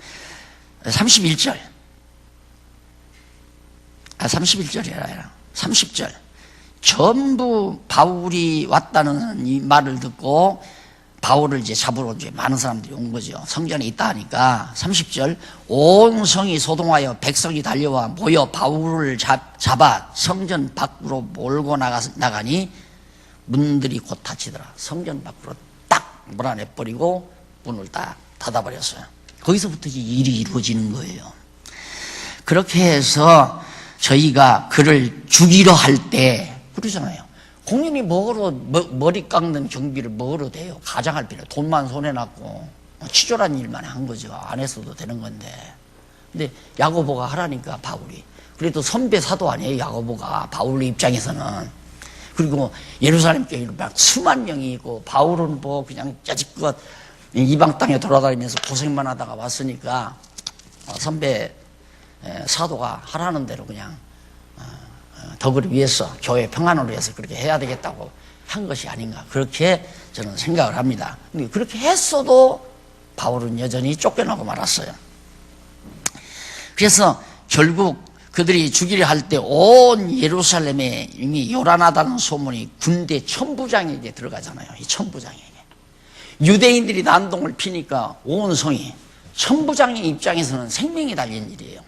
31절 31절이 아니라 30절. 전부 바울이 왔다는 이 말을 듣고 바울을 이제 잡으러 이제 많은 사람들이 온 거죠. 성전에 있다 하니까 30절. 온 성이 소동하여 백성이 달려와 모여 바울을 잡아 성전 밖으로 몰고 나가니 문들이 곧 닫히더라. 성전 밖으로 딱 몰아내버리고 문을 딱 닫아버렸어요. 거기서부터 이 일이 이루어지는 거예요. 그렇게 해서 저희가 그를 죽이려 할 때 그러잖아요. 공연히 머리 깎는 경비를 뭐로 돼요? 가장할 필요. 돈만 손에 놨고 치졸한 일만 한 거죠. 안 했어도 되는 건데. 근데 야고보가 하라니까 바울이 그래도 선배 사도 아니에요, 야고보가. 바울의 입장에서는. 그리고 예루살렘 교회를 막 수만 명이 있고, 바울은 뭐 그냥 짜집것 이방 땅에 돌아다니면서 고생만 하다가 왔으니까 선배 사도가 하라는 대로 그냥 덕을 위해서, 교회 평안을 위해서 그렇게 해야 되겠다고 한 것이 아닌가, 그렇게 저는 생각을 합니다. 근데 그렇게 했어도 바울은 여전히 쫓겨나고 말았어요. 그래서 결국 그들이 죽이려 할 때 온 예루살렘에 이미 요란하다는 소문이 군대 천부장에게 들어가잖아요. 이 천부장에게. 유대인들이 난동을 피니까 온 성이, 천부장의 입장에서는 생명이 달린 일이에요.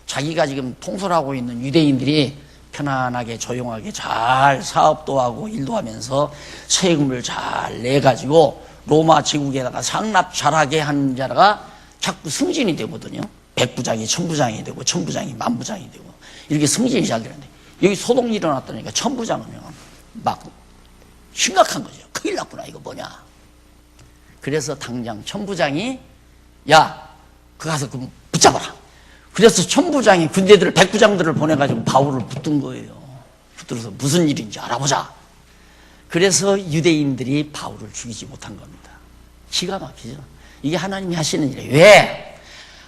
자기가 지금 통솔하고 있는 유대인들이 편안하게 조용하게 잘 사업도 하고 일도 하면서 세금을 잘 내가지고 로마 제국에다가 상납 잘하게 하는 자가 자꾸 승진이 되거든요. 백부장이 천부장이 되고 천부장이 만부장이 되고 이렇게 승진이 잘 되는데, 여기 소동이 일어났다니까 천부장은 막 심각한 거죠. 큰일 났구나, 이거 뭐냐. 그래서 당장 천부장이 야, 그 가서 그 붙잡아라. 그래서 천부장이 군대들을, 백부장들을 보내가지고 바울을 붙든 거예요. 붙들어서 무슨 일인지 알아보자. 그래서 유대인들이 바울을 죽이지 못한 겁니다. 기가 막히죠. 이게 하나님이 하시는 일이에요. 왜?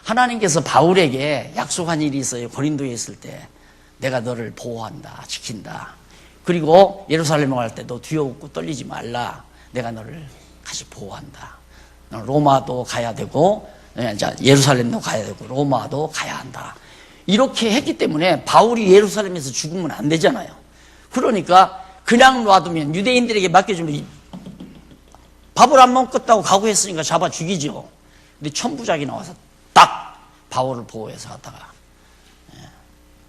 하나님께서 바울에게 약속한 일이 있어요. 고린도에 있을 때 내가 너를 보호한다, 지킨다. 그리고 예루살렘에 갈 때 너 두려웠고 떨리지 말라. 내가 너를 같이 보호한다. 로마도 가야 되고 예루살렘도 가야 되고 로마도 가야 한다. 이렇게 했기 때문에 바울이 예루살렘에서 죽으면 안 되잖아요. 그러니까 그냥 놔두면, 유대인들에게 맡겨주면 밥을 안 먹겠다고 각오했으니까 잡아 죽이죠. 근데 천부장이 나와서 딱 바울을 보호해서 갔다가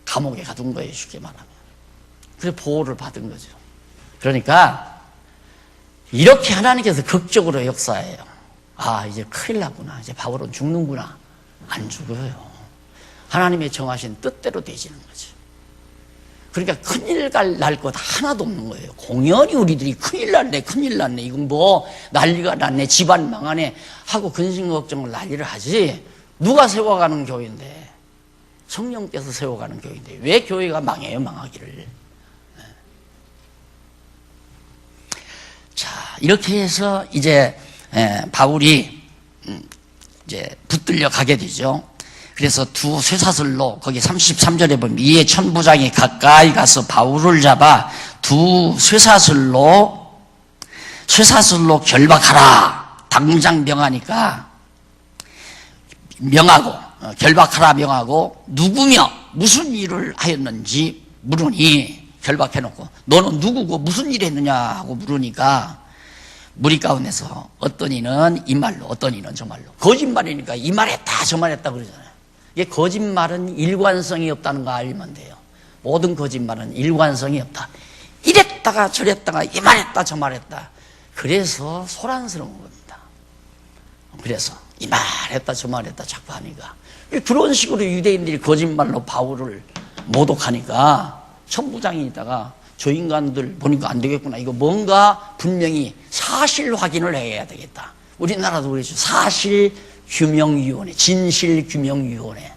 감옥에 가둔 거예요, 쉽게 말하면. 그래서 보호를 받은 거죠. 그러니까 이렇게 하나님께서 극적으로 역사해요. 아, 이제 큰일 났구나, 이제 바울은 죽는구나. 안 죽어요. 하나님의 정하신 뜻대로 되지는 거죠. 그러니까 큰일 날 것 하나도 없는 거예요. 공연히 우리들이 큰일 났네, 큰일 났네, 이건 뭐 난리가 났네, 집안 망하네 하고 근심걱정을 난리를 하지. 누가 세워가는 교회인데, 성령께서 세워가는 교회인데 왜 교회가 망해요, 망하기를. 자, 이렇게 해서 이제 바울이 이제 붙들려 가게 되죠. 그래서 두 쇠사슬로, 거기 33절에 보면 이에 천부장이 가까이 가서 바울을 잡아 두 쇠사슬로 결박하라. 당장 명하니까 명하고, 결박하라 명하고, 누구며 무슨 일을 하였는지 물으니, 결박해놓고 너는 누구고 무슨 일 했느냐 하고 물으니까 무리 가운데서 어떤 이는 이 말로, 어떤 이는 저 말로. 거짓말이니까 이 말했다 저 말했다 그러잖아요. 이게 거짓말은 일관성이 없다는 거 알면 돼요. 모든 거짓말은 일관성이 없다. 이랬다가 저랬다가 이 말했다 저 말했다. 그래서 소란스러운 겁니다. 그래서 이 말했다 저 말했다 자꾸 하니까, 그런 식으로 유대인들이 거짓말로 바울을 모독하니까 천부장이 있다가 저 인간들 보니까 안 되겠구나, 이거 뭔가 분명히 사실 확인을 해야 되겠다. 우리나라도 그렇죠. 사실규명위원회, 진실규명위원회.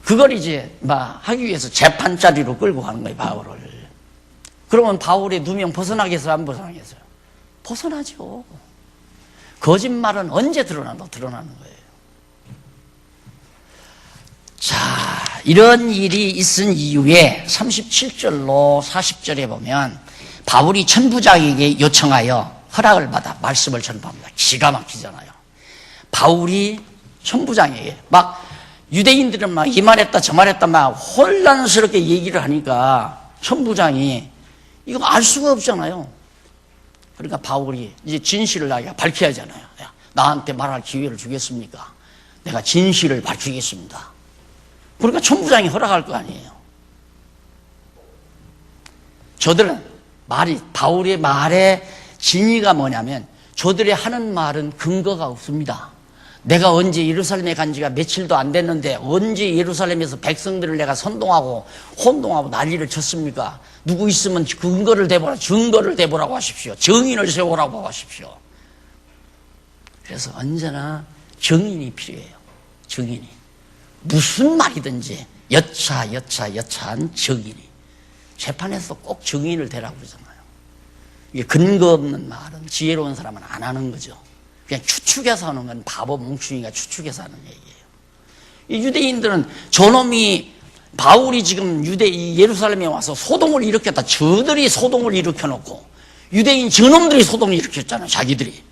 그걸 이제 막 하기 위해서 재판 자리로 끌고 가는 거예요, 바울을. 그러면 바울의 누명 벗어나겠어요, 안 벗어나겠어요? 벗어나죠. 거짓말은 언제 드러나는 거예요. 자, 이런 일이 있은 이후에 37절로 40절에 보면 바울이 천부장에게 요청하여 허락을 받아 말씀을 전파합니다. 기가 막히잖아요. 바울이 천부장에게 막 유대인들은 막 이 말했다 저 말했다 막 혼란스럽게 얘기를 하니까 천부장이 이거 알 수가 없잖아요. 그러니까 바울이 이제 진실을 밝혀야 하잖아요. 야, 나한테 말할 기회를 주겠습니까? 내가 진실을 밝히겠습니다. 그러니까 천부장이 허락할 거 아니에요. 저들은 바울의 말의 진위가 뭐냐면, 저들이 하는 말은 근거가 없습니다. 내가 언제 예루살렘에 간 지가 며칠도 안 됐는데 언제 예루살렘에서 백성들을 내가 선동하고 혼동하고 난리를 쳤습니까? 누구 있으면 근거를 대보라, 증거를 대보라고 하십시오. 증인을 세우라고 하십시오. 그래서 언제나 증인이 필요해요. 증인이. 무슨 말이든지 여차한 증인이. 재판에서 꼭 증인을 대라고 그러잖아요. 이게 근거 없는 말은 지혜로운 사람은 안 하는 거죠. 그냥 추측해서 하는 건 바보 뭉충이가 추측해서 하는 얘기예요. 이 유대인들은 저놈이 바울이 지금 예루살렘에 와서 소동을 일으켰다. 저들이 소동을 일으켜놓고 유대인 저놈들이 소동을 일으켰잖아요. 자기들이.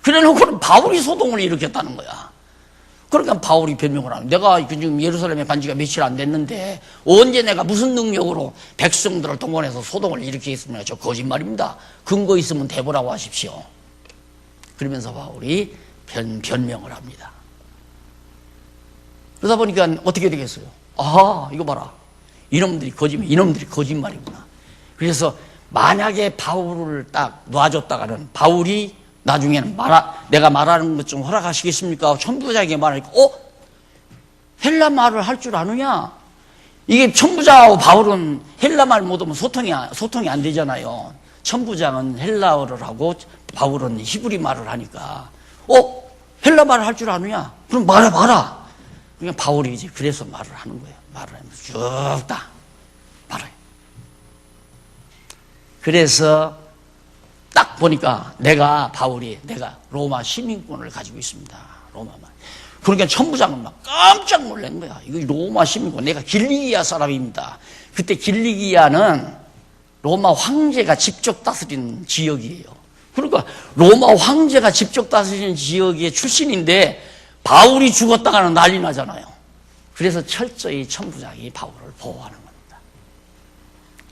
그래놓고는 바울이 소동을 일으켰다는 거야. 그러니까 바울이 변명을 하는. 내가 지금 예루살렘에 간 지가 며칠 안 됐는데 언제 내가 무슨 능력으로 백성들을 동원해서 소동을 일으키겠습니까? 저 거짓말입니다. 근거 있으면 대보라고 하십시오. 그러면서 바울이 변명을 합니다. 그러다 보니까 어떻게 되겠어요? 아, 이거 봐라. 이놈들이 거짓말이구나. 그래서 만약에 바울을 딱 놔줬다가는 바울이 나중에는 내가 말하는 것 좀 허락하시겠습니까? 천부장에게 말하니까, 헬라 말을 할 줄 아느냐? 이게 천부장하고 바울은 헬라 말 못하면 소통이 안 되잖아요. 천부장은 헬라어를 하고 바울은 히브리 말을 하니까, 헬라 말을 할 줄 아느냐? 그럼 말해봐라. 그러니까 바울이 이제 그래서 말을 하는 거예요. 말을 하면서 쭉 다 말해요. 그래서 딱 보니까 내가 로마 시민권을 가지고 있습니다. 로마만. 그러니까 천부장은 막 깜짝 놀란 거야. 이거 로마 시민권. 내가 길리기아 사람입니다. 그때 길리기아는 로마 황제가 직접 다스리는 지역이에요. 그러니까 로마 황제가 직접 다스리는 지역의 출신인데 바울이 죽었다가는 난리 나잖아요. 그래서 철저히 천부장이 바울을 보호하는 겁니다.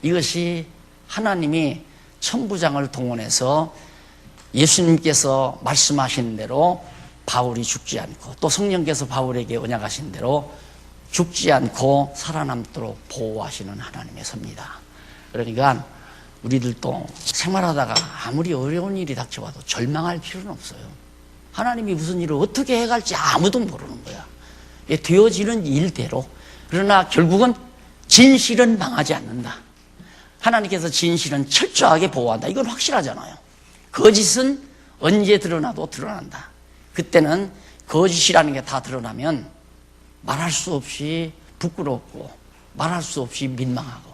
이것이 하나님이 천부장을 동원해서 예수님께서 말씀하신 대로 바울이 죽지 않고 또 성령께서 바울에게 언약하신 대로 죽지 않고 살아남도록 보호하시는 하나님의 섭니다. 그러니까 우리들도 생활하다가 아무리 어려운 일이 닥쳐와도 절망할 필요는 없어요. 하나님이 무슨 일을 어떻게 해갈지 아무도 모르는 거야. 되어지는 일대로. 그러나 결국은 진실은 망하지 않는다. 하나님께서 진실은 철저하게 보호한다. 이건 확실하잖아요. 거짓은 언제 드러나도 드러난다. 그때는 거짓이라는 게 다 드러나면 말할 수 없이 부끄럽고 말할 수 없이 민망하고.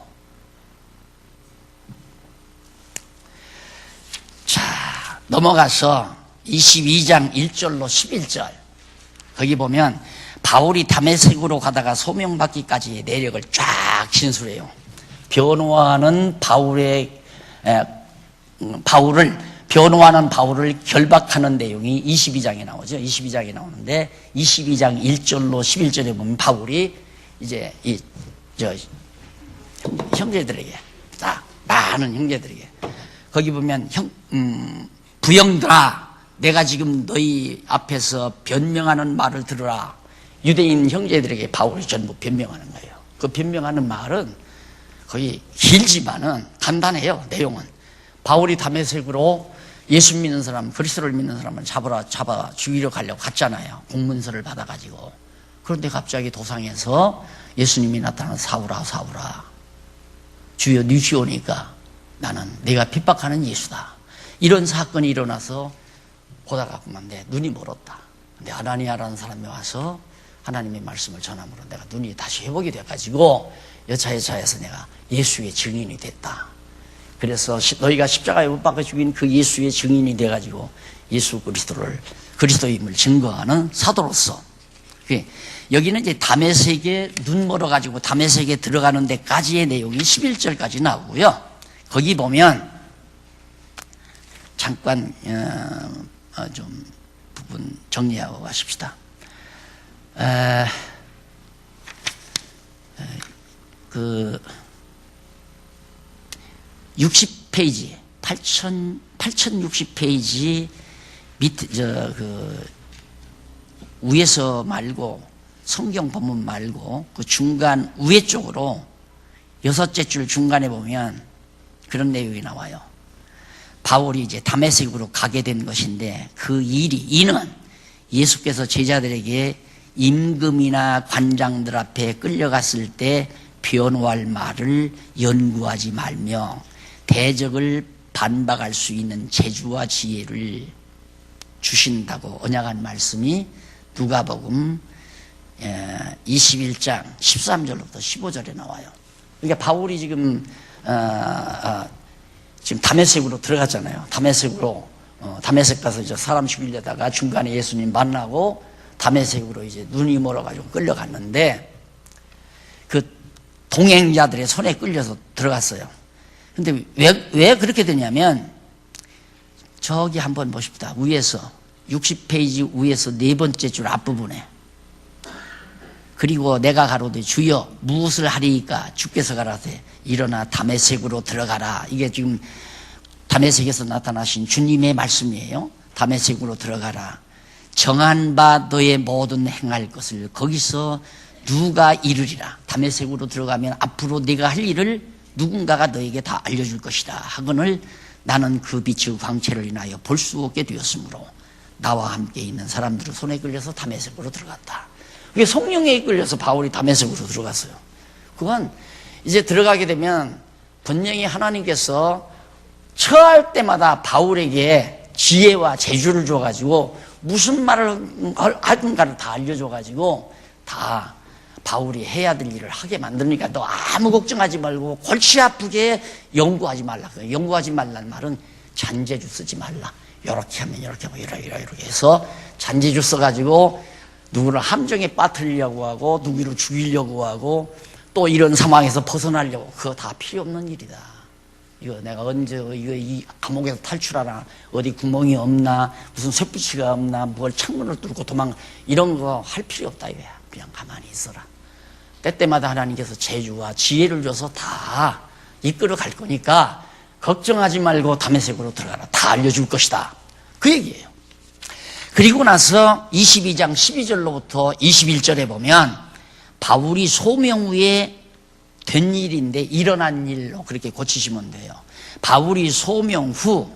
자, 넘어가서 22장 1절로 11절 거기 보면 바울이 다메섹으로 가다가 소명받기까지의 내력을 쫙 진술해요. 변호하는 바울을 결박하는 내용이 22장에 나오죠. 22장에 나오는데 22장 1절로 11절에 보면 바울이 이제 형제들에게 많은 형제들에게 거기 보면 부형들아 내가 지금 너희 앞에서 변명하는 말을 들으라. 유대인 형제들에게 바울이 전부 변명하는 거예요. 그 변명하는 말은 거의 길지만은 간단해요. 내용은 바울이 다메섹으로 예수 믿는 사람, 그리스도를 믿는 사람을 잡아 죽이려 가려고 갔잖아요. 공문서를 받아가지고. 그런데 갑자기 도상에서 예수님이 나타나서 사울아 주여 뉘시 오니까 나는 내가 핍박하는 예수다. 이런 사건이 일어나서 보다가 그만 내 눈이 멀었다. 근데 아나니아라는 사람이 와서 하나님의 말씀을 전함으로 내가 눈이 다시 회복이 돼가지고 여차여차해서 내가 예수의 증인이 됐다. 그래서 너희가 십자가에 못 박아 죽인 그 예수의 증인이 돼가지고 예수 그리스도임을 증거하는 사도로서. 여기는 이제 다메섹에 눈 멀어가지고 다메섹에 들어가는 데까지의 내용이 11절까지 나오고요. 거기 보면 잠깐 좀 부분 정리하고 가십시다. 60페이지, 8060페이지 밑에, 위에서 말고, 성경 본문 말고, 그 중간, 위에 쪽으로, 6째 줄 중간에 보면 그런 내용이 나와요. 바울이 이제 다메섹으로 가게 된 것인데, 이는 예수께서 제자들에게 임금이나 관장들 앞에 끌려갔을 때 변호할 말을 연구하지 말며 대적을 반박할 수 있는 재주와 지혜를 주신다고 언약한 말씀이 누가복음 21장 13절부터 15절에 나와요. 그러니까 바울이 지금 다메섹으로 들어갔잖아요. 다메섹 가서 이제 사람 죽이려다가 중간에 예수님 만나고 다메섹으로 이제 눈이 멀어가지고 끌려갔는데 그 동행자들의 손에 끌려서 들어갔어요. 근데 왜 그렇게 되냐면 저기 한번 보십시다. 위에서 60페이지 위에서 네 번째 줄 앞부분에 그리고 내가 가로되 주여 무엇을 하리이까 주께서 가라되 일어나 다메섹으로 들어가라. 이게 지금 다메섹에서 나타나신 주님의 말씀이에요. 다메섹으로 들어가라. 정한 바 너의 모든 행할 것을 거기서 누가 이르리라. 다메섹으로 들어가면 앞으로 네가 할 일을 누군가가 너에게 다 알려줄 것이다 하거늘 나는 그 빛의 광채를 인하여 볼 수 없게 되었으므로 나와 함께 있는 사람들의 손에 끌려서 다메섹으로 들어갔다. 그게 성령에 이끌려서 바울이 다메섹으로 들어갔어요. 그건 이제 들어가게 되면 분명히 하나님께서 처할 때마다 바울에게 지혜와 재주를 줘가지고 무슨 말을 할 건가를 다 알려줘가지고 다 바울이 해야 될 일을 하게 만드니까 너 아무 걱정하지 말고 골치 아프게 연구하지 말라. 연구하지 말라는 말은 잔재주 쓰지 말라. 이렇게 하면 이렇게 하고 이렇게 해서 잔재주 써가지고 누구를 함정에 빠뜨리려고 하고 누구를 죽이려고 하고 또 이런 상황에서 벗어나려고 그거 다 필요 없는 일이다. 이거 내가 언제 이 감옥에서 탈출하나 어디 구멍이 없나 무슨 쇠붙이가 없나 뭘 창문을 뚫고 도망가 이런 거 할 필요 없다 이거야. 그냥 가만히 있어라. 때때마다 하나님께서 재주와 지혜를 줘서 다 이끌어 갈 거니까 걱정하지 말고 다메섹으로 들어가라. 다 알려줄 것이다. 그 얘기예요. 그리고 나서 22장 12절로부터 21절에 보면 바울이 소명 후에 된 일인데 일어난 일로 그렇게 고치시면 돼요. 바울이 소명 후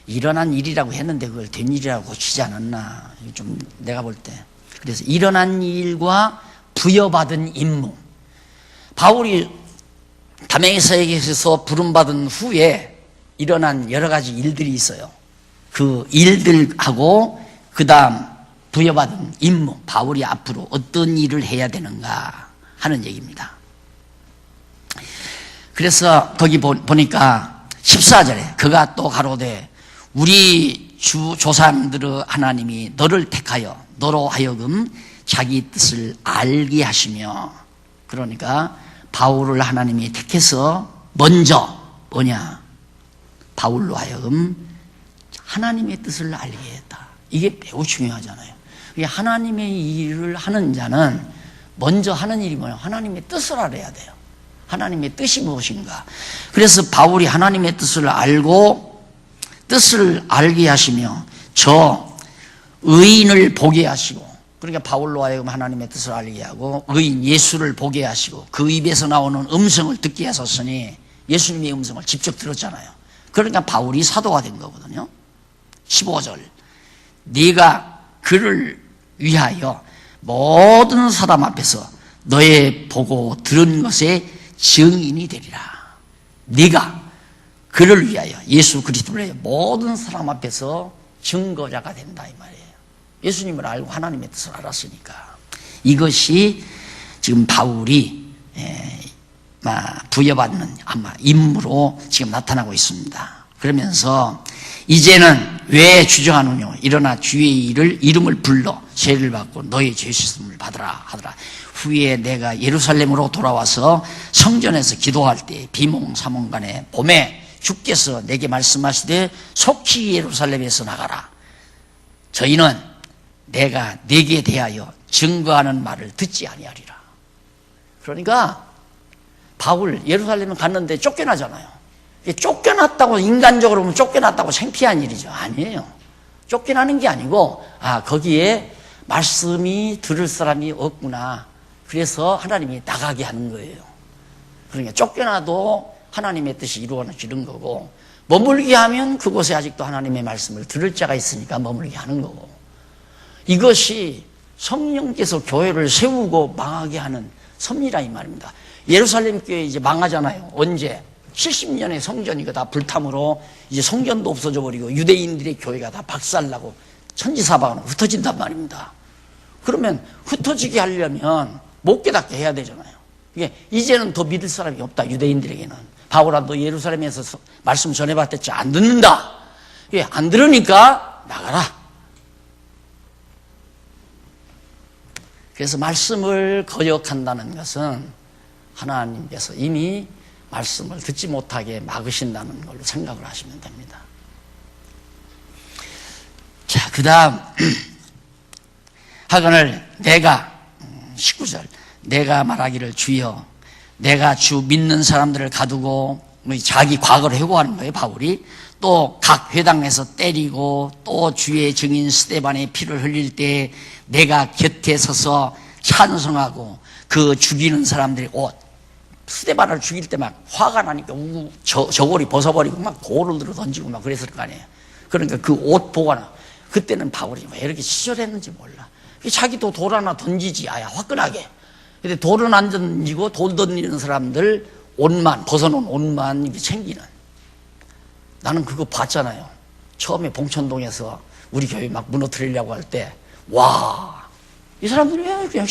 일어난 일이라고 했는데 그걸 된 일이라고 고치지 않았나. 좀 내가 볼 때. 그래서 일어난 일과 부여받은 임무. 바울이 다메섹에서 부름받은 후에 일어난 여러 가지 일들이 있어요. 그 일들하고 그 다음 부여받은 임무. 바울이 앞으로 어떤 일을 해야 되는가 하는 얘기입니다. 그래서 거기 보니까 14절에 그가 또 가로되 우리 주 조상들의 하나님이 너를 택하여 너로 하여금 자기 뜻을 알게 하시며 그러니까 바울을 하나님이 택해서 먼저 뭐냐 바울로 하여금 하나님의 뜻을 알게 했다. 이게 매우 중요하잖아요. 하나님의 일을 하는 자는 먼저 하는 일이 뭐냐 하나님의 뜻을 알아야 돼요. 하나님의 뜻이 무엇인가. 그래서 바울이 하나님의 뜻을 알고 뜻을 알게 하시며 저 의인을 보게 하시고 그러니까 바울로 하여금 하나님의 뜻을 알게 하고 의인 예수를 보게 하시고 그 입에서 나오는 음성을 듣게 하셨으니 예수님의 음성을 직접 들었잖아요. 그러니까 바울이 사도가 된 거거든요. 15절 네가 그를 위하여 모든 사람 앞에서 너의 보고 들은 것에 증인이 되리라. 네가 그를 위하여 예수 그리스도를 위하여 모든 사람 앞에서 증거자가 된다 이 말이에요. 예수님을 알고 하나님의 뜻을 알았으니까 이것이 지금 바울이 부여받는 아마 임무로 지금 나타나고 있습니다. 그러면서 이제는 왜 주저하느냐 일어나 주의 이름을 불러 죄를 받고 너의 죄 씻음을 받으라 하더라. 후에 내가 예루살렘으로 돌아와서 성전에서 기도할 때 비몽사몽간에 봄에 주께서 내게 말씀하시되 속히 예루살렘에서 나가라. 저희는 내가 네게 대하여 증거하는 말을 듣지 아니하리라. 그러니까 바울 예루살렘에 갔는데 쫓겨나잖아요. 쫓겨났다고 인간적으로 보면 쫓겨났다고 창피한 일이죠. 아니에요. 쫓겨나는 게 아니고 거기에 말씀이 들을 사람이 없구나. 그래서 하나님이 나가게 하는 거예요. 그러니까 쫓겨나도 하나님의 뜻이 이루어지는 거고 머물게 하면 그곳에 아직도 하나님의 말씀을 들을 자가 있으니까 머물게 하는 거고 이것이 성령께서 교회를 세우고 망하게 하는 섭리라 이 말입니다. 예루살렘 교회 이제 망하잖아요. 언제? 70년의 성전이 다 불탐으로 이제 성전도 없어져 버리고 유대인들의 교회가 다 박살나고 천지사방으로 흩어진단 말입니다. 그러면 흩어지게 하려면 못 깨닫게 해야 되잖아요. 이게 이제는 더 믿을 사람이 없다. 유대인들에게는. 바울아, 너 예루살렘에서 말씀 전해봤댔지 안 듣는다. 예, 안 들으니까 나가라. 그래서 말씀을 거역한다는 것은 하나님께서 이미 말씀을 듣지 못하게 막으신다는 걸로 생각을 하시면 됩니다. 자, 그 다음 하거늘 내가 19절 내가 말하기를 주여 내가 주 믿는 사람들을 가두고 자기 과거를 회고하는 거예요. 바울이 또 각 회당에서 때리고 또 주의 증인 스데반의 피를 흘릴 때 내가 곁에 서서 찬송하고 그 죽이는 사람들이 스데반을 죽일 때 막 화가 나니까 저고리 벗어버리고 막 돌을 들어 던지고 막 그랬을 거 아니에요. 그러니까 그 옷 보거나 그때는 바울이 왜 이렇게 치졸했는지 몰라. 자기도 돌 하나 던지지 아야 화끈하게. 근데 돌은 안 던지고 돌 던지는 사람들 옷만 벗어놓은 옷만 이렇게 챙기는. 나는 그거 봤잖아요. 처음에 봉천동에서 우리 교회 막 무너뜨리려고 할 때 와, 이 사람들이 왜 그냥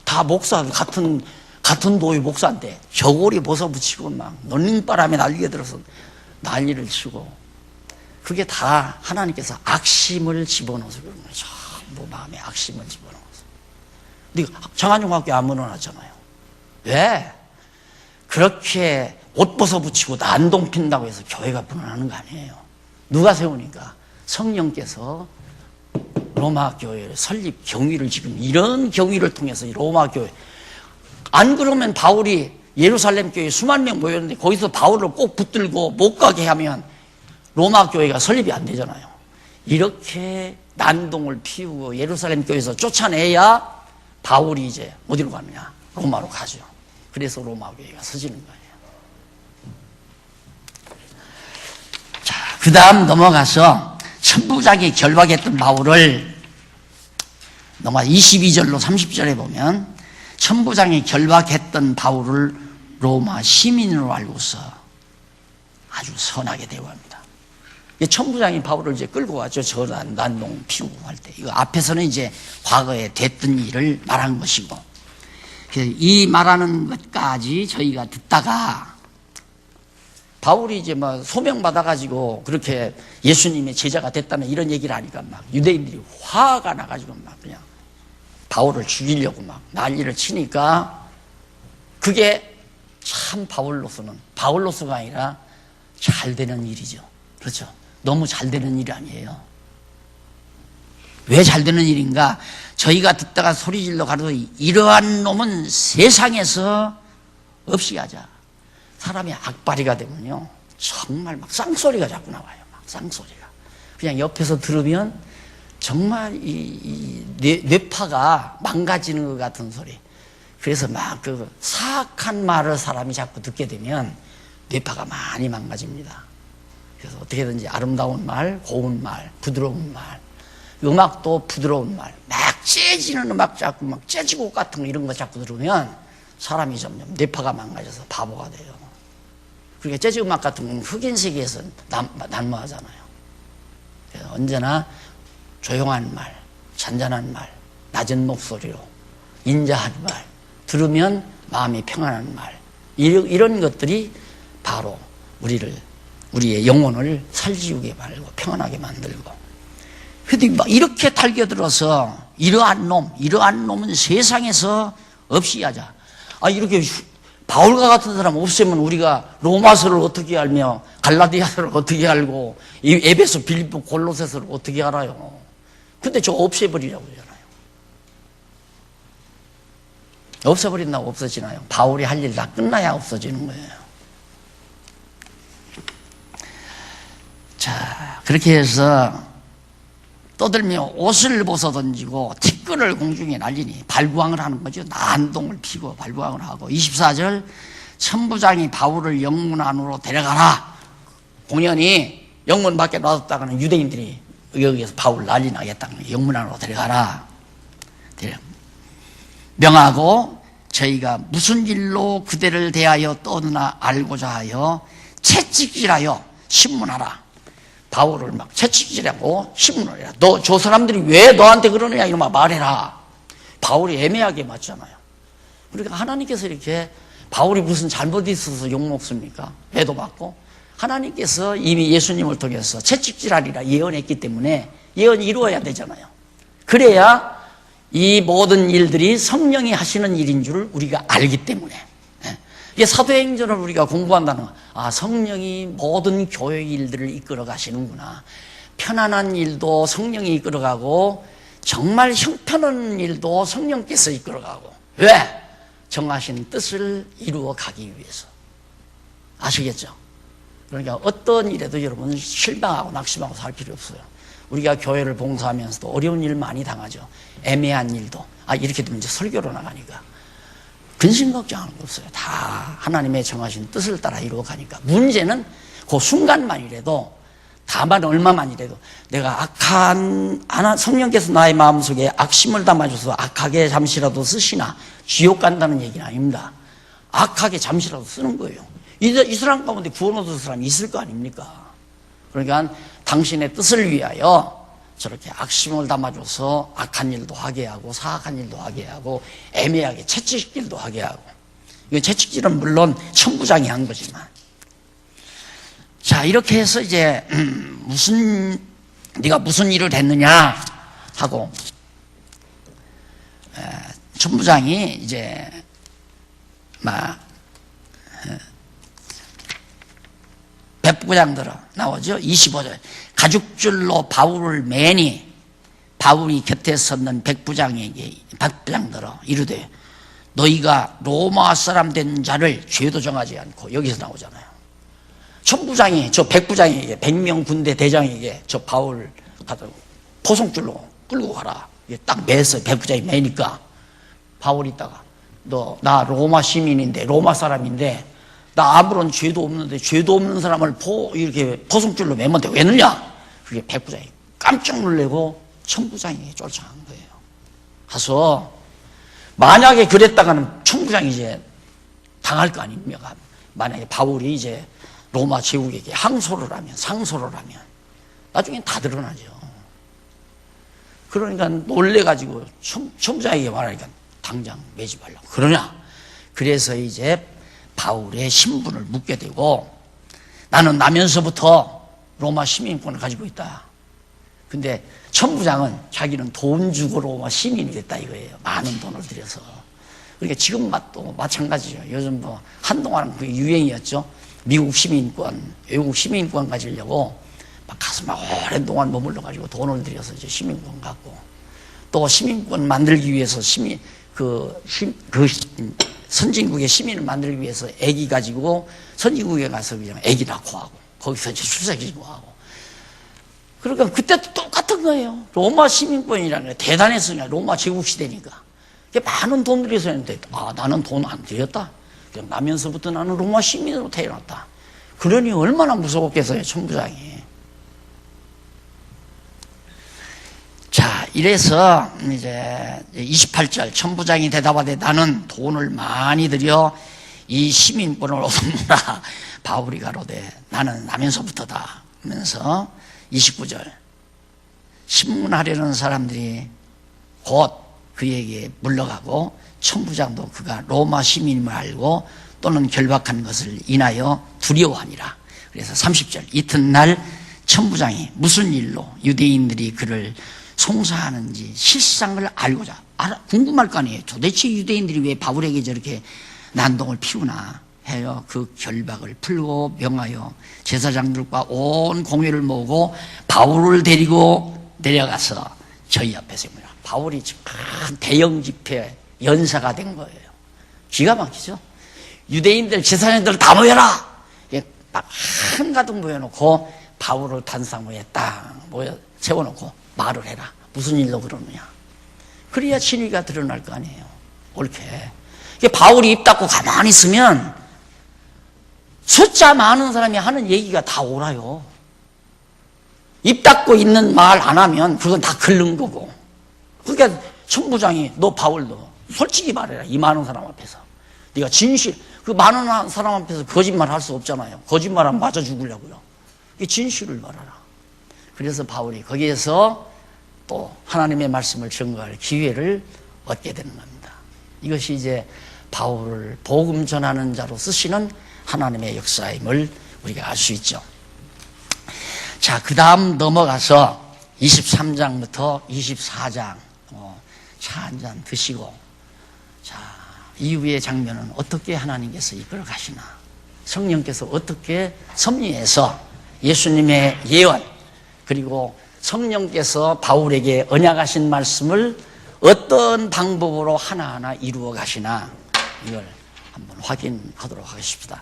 다 목사 같은 도의 목사인데 저고리 벗어붙이고 막 널닝바람에 날리게 들어서 난리를 치고 그게 다 하나님께서 악심을 집어넣어서 그런 거예요. 전부 마음에 악심을 집어넣어서. 근데 정한용학교 안 무너놨잖아요. 왜? 그렇게 옷 벗어붙이고 난동 핀다고 해서 교회가 무너나는 거 아니에요. 누가 세우니까? 성령께서 로마 교회 설립 경위를 지금 이런 경위를 통해서 로마 교회 안 그러면 바울이 예루살렘 교회에 수만 명 모였는데 거기서 바울을 꼭 붙들고 못 가게 하면 로마 교회가 설립이 안 되잖아요. 이렇게 난동을 피우고 예루살렘 교회에서 쫓아내야 바울이 이제 어디로 가느냐? 로마로 가죠. 그래서 로마 교회가 서지는 거예요. 자, 그 다음 넘어가서 천부장이 결박했던 바울을 넘어가 22절로 30절에 보면 천부장이 결박했던 바울을 로마 시민으로 알고서 아주 선하게 대우합니다. 천부장이 바울을 이제 끌고 가죠. 저 난동 피우고 할 때. 이거 앞에서는 이제 과거에 됐던 일을 말한 것이고. 이 말하는 것까지 저희가 듣다가 바울이 이제 뭐 소명받아가지고 그렇게 예수님의 제자가 됐다는 이런 얘기를 하니까 막 유대인들이 화가 나가지고 막 그냥 바울을 죽이려고 막 난리를 치니까 그게 참 바울로서가 아니라 잘 되는 일이죠. 그렇죠. 너무 잘 되는 일이 아니에요. 왜 잘 되는 일인가? 저희가 듣다가 소리질러 가로되 이러한 놈은 세상에서 없이 하자. 사람이 악바리가 되면요 정말 막 쌍소리가 자꾸 나와요. 막 쌍소리가 그냥 옆에서 들으면 정말 이 뇌파가 망가지는 것 같은 소리. 그래서 막 그 사악한 말을 사람이 자꾸 듣게 되면 뇌파가 많이 망가집니다. 그래서 어떻게든지 아름다운 말, 고운 말, 부드러운 말, 음악도 부드러운 말, 막 재지는 음악 자꾸 막 재즈곡 같은 거 이런 거 자꾸 들으면 사람이 점점 뇌파가 망가져서 바보가 돼요. 그러니까 재즈 음악 같은 건 흑인 세계에서 난무하잖아요. 그래서 언제나 조용한 말, 잔잔한 말, 낮은 목소리로 인자한 말, 들으면 마음이 평안한 말, 이런 것들이 바로 우리의 영혼을 살지우게 말고 평안하게 만들고. 근데 막 이렇게 달겨들어서 이러한 놈은 세상에서 없이 하자. 이렇게 바울과 같은 사람 없애면 우리가 로마서를 어떻게 알며 갈라디아서를 어떻게 알고 이 에베소, 빌립보, 골로새서를 어떻게 알아요? 근데 저거 없애버리라고 그러잖아요. 없애버린다고 없어지나요? 바울이 할 일 다 끝나야 없어지는 거예요. 자, 그렇게 해서 떠들며 옷을 벗어 던지고 티끌을 공중에 날리니 발부항을 하는 거죠. 난동을 피고 발부항을 하고. 24절 천부장이 바울을 영문 안으로 데려가라. 공연히 영문 밖에 놔뒀다가는 유대인들이 여기에서 바울 난리 나겠다는 거예요. 영문 안으로 데려가라. 명하고 저희가 무슨 일로 그대를 대하여 떠드나 알고자 하여 채찍질하여 신문하라. 바울을 막 채찍질하고 신문을 해라. 너 저 사람들이 왜 너한테 그러느냐 이놈아 말해라. 바울이 애매하게 맞잖아요. 그러니까 하나님께서 이렇게 바울이 무슨 잘못이 있어서 욕먹습니까? 매도 받고. 하나님께서 이미 예수님을 통해서 채찍질하리라 예언했기 때문에 예언이 이루어야 되잖아요. 그래야 이 모든 일들이 성령이 하시는 일인 줄 우리가 알기 때문에. 이게 사도행전을 우리가 공부한다는 거. 아, 성령이 모든 교회 일들을 이끌어 가시는구나. 편안한 일도 성령이 이끌어 가고 정말 형편없는 일도 성령께서 이끌어 가고. 왜? 정하신 뜻을 이루어 가기 위해서. 아시겠죠? 그러니까 어떤 일에도 여러분 실망하고 낙심하고 살 필요 없어요. 우리가 교회를 봉사하면서도 어려운 일 많이 당하죠. 애매한 일도. 아, 이렇게 되면 이제 설교로 나가니까. 근심 걱정하는 거 없어요. 다 하나님의 정하신 뜻을 따라 이루어 가니까. 문제는 그 순간만이라도, 다만 얼마만이라도 내가 악한, 성령께서 나의 마음속에 악심을 담아줘서 악하게 잠시라도 쓰시나, 지옥 간다는 얘기는 아닙니다. 악하게 잠시라도 쓰는 거예요. 이 사람 가운데 구원 얻은 사람이 있을 거 아닙니까? 그러니까 당신의 뜻을 위하여 저렇게 악심을 담아줘서 악한 일도 하게 하고 사악한 일도 하게 하고 애매하게 채찍질도 하게 하고. 이건 채찍질은 물론 천부장이 한 거지만. 자, 이렇게 해서 이제 네가 무슨 일을 했느냐 하고 천부장이 이제 백부장들어 나오죠. 25절. 가죽줄로 바울을 매니 바울이 곁에 섰는 백부장들어 이르되 너희가 로마 사람 된 자를 죄도 정하지 않고. 여기서 나오잖아요. 천부장이 저 백부장에게 100명 군대 대장에게 저 바울 가서 포송줄로 끌고 가라. 딱 매서 백부장이 매니까 바울이 있다가 나 로마 시민인데 로마 사람인데 나 아무런 죄도 없는데 죄도 없는 사람을 이렇게 포송줄로 매면 돼. 왜 넣냐? 그게 백부장이 깜짝 놀래고 천부장에게 쫓아간 거예요. 가서 만약에 그랬다가는 천부장이 이제 당할 거 아닙니까? 만약에 바울이 이제 로마 제국에게 항소를 하면, 상소를 하면 나중엔 다 드러나죠. 그러니까 놀래가지고 천부장에게 말하니까 당장 매지 말라고. 그러냐? 그래서 이제 바울의 신분을 묻게 되고, 나는 나면서부터 로마 시민권을 가지고 있다. 근데 천부장은 자기는 돈 주고 로마 시민이 됐다 이거예요. 많은 돈을 들여서. 그러니까 지금 또 마찬가지죠. 요즘 한동안은 그게 유행이었죠. 미국 시민권, 외국 시민권 가지려고 막 가서 막 오랜 동안 머물러 가지고 돈을 들여서 이제 시민권 갖고, 또 시민권 만들기 위해서 선진국의 시민을 만들기 위해서 애기 가지고 선진국에 가서 그냥 애기 낳고 하고 거기서 이제 출산시키고 하고. 그러니까 그때도 똑같은 거예요. 로마 시민권이라는 게 대단했으니까, 로마 제국 시대니까. 많은 돈 들여서 했는데, 나는 돈 안 들였다. 그냥 나면서부터 나는 로마 시민으로 태어났다. 그러니 얼마나 무서웠겠어요, 천부장이. 자, 이래서 이제 28절 천부장이 대답하되 나는 돈을 많이 들여 이 시민권을 얻었노라. 바울이 가로되 나는 나면서부터다 하면서 29절 신문하려는 사람들이 곧 그에게 물러가고 천부장도 그가 로마 시민임을 알고 또는 결박한 것을 인하여 두려워하니라. 그래서 30절 이튿날 천부장이 무슨 일로 유대인들이 그를 송사하는지 실상을 알고자 궁금할 거 아니에요. 도대체 유대인들이 왜 바울에게 저렇게 난동을 피우나 해요. 그 결박을 풀고 명하여 제사장들과 온 공회를 모으고 바울을 데리고 내려가서 저희 앞에 세웁니다. 바울이 큰 대형 집회 연사가 된 거예요. 기가 막히죠. 유대인들 제사장들 다 모여라. 막 한가득 모여놓고 바울을 단상부에 딱 세워놓고 말을 해라. 무슨 일로 그러느냐. 그래야 진리가 드러날 거 아니에요. 옳게. 바울이 입 닫고 가만히 있으면 숫자 많은 사람이 하는 얘기가 다 옳아요. 입 닫고 있는 말 안 하면 그건 다 긁는 거고. 그러니까 천부장이 너 바울 너 솔직히 말해라. 이 많은 사람 앞에서. 네가 진실, 그 많은 사람 앞에서 거짓말 할 수 없잖아요. 거짓말하면 맞아 죽으려고요. 진실을 말하라. 그래서 바울이 거기에서 또 하나님의 말씀을 증거할 기회를 얻게 되는 겁니다. 이것이 이제 바울을 복음 전하는 자로 쓰시는 하나님의 역사임을 우리가 알 수 있죠. 자, 그 다음 넘어가서 23장부터 24장 차 한 잔 드시고, 자, 이후의 장면은 어떻게 하나님께서 이끌어 가시나, 성령께서 어떻게 섭리해서 예수님의 예언, 그리고 성령께서 바울에게 언약하신 말씀을 어떤 방법으로 하나하나 이루어 가시나, 이걸 한번 확인하도록 하겠습니다.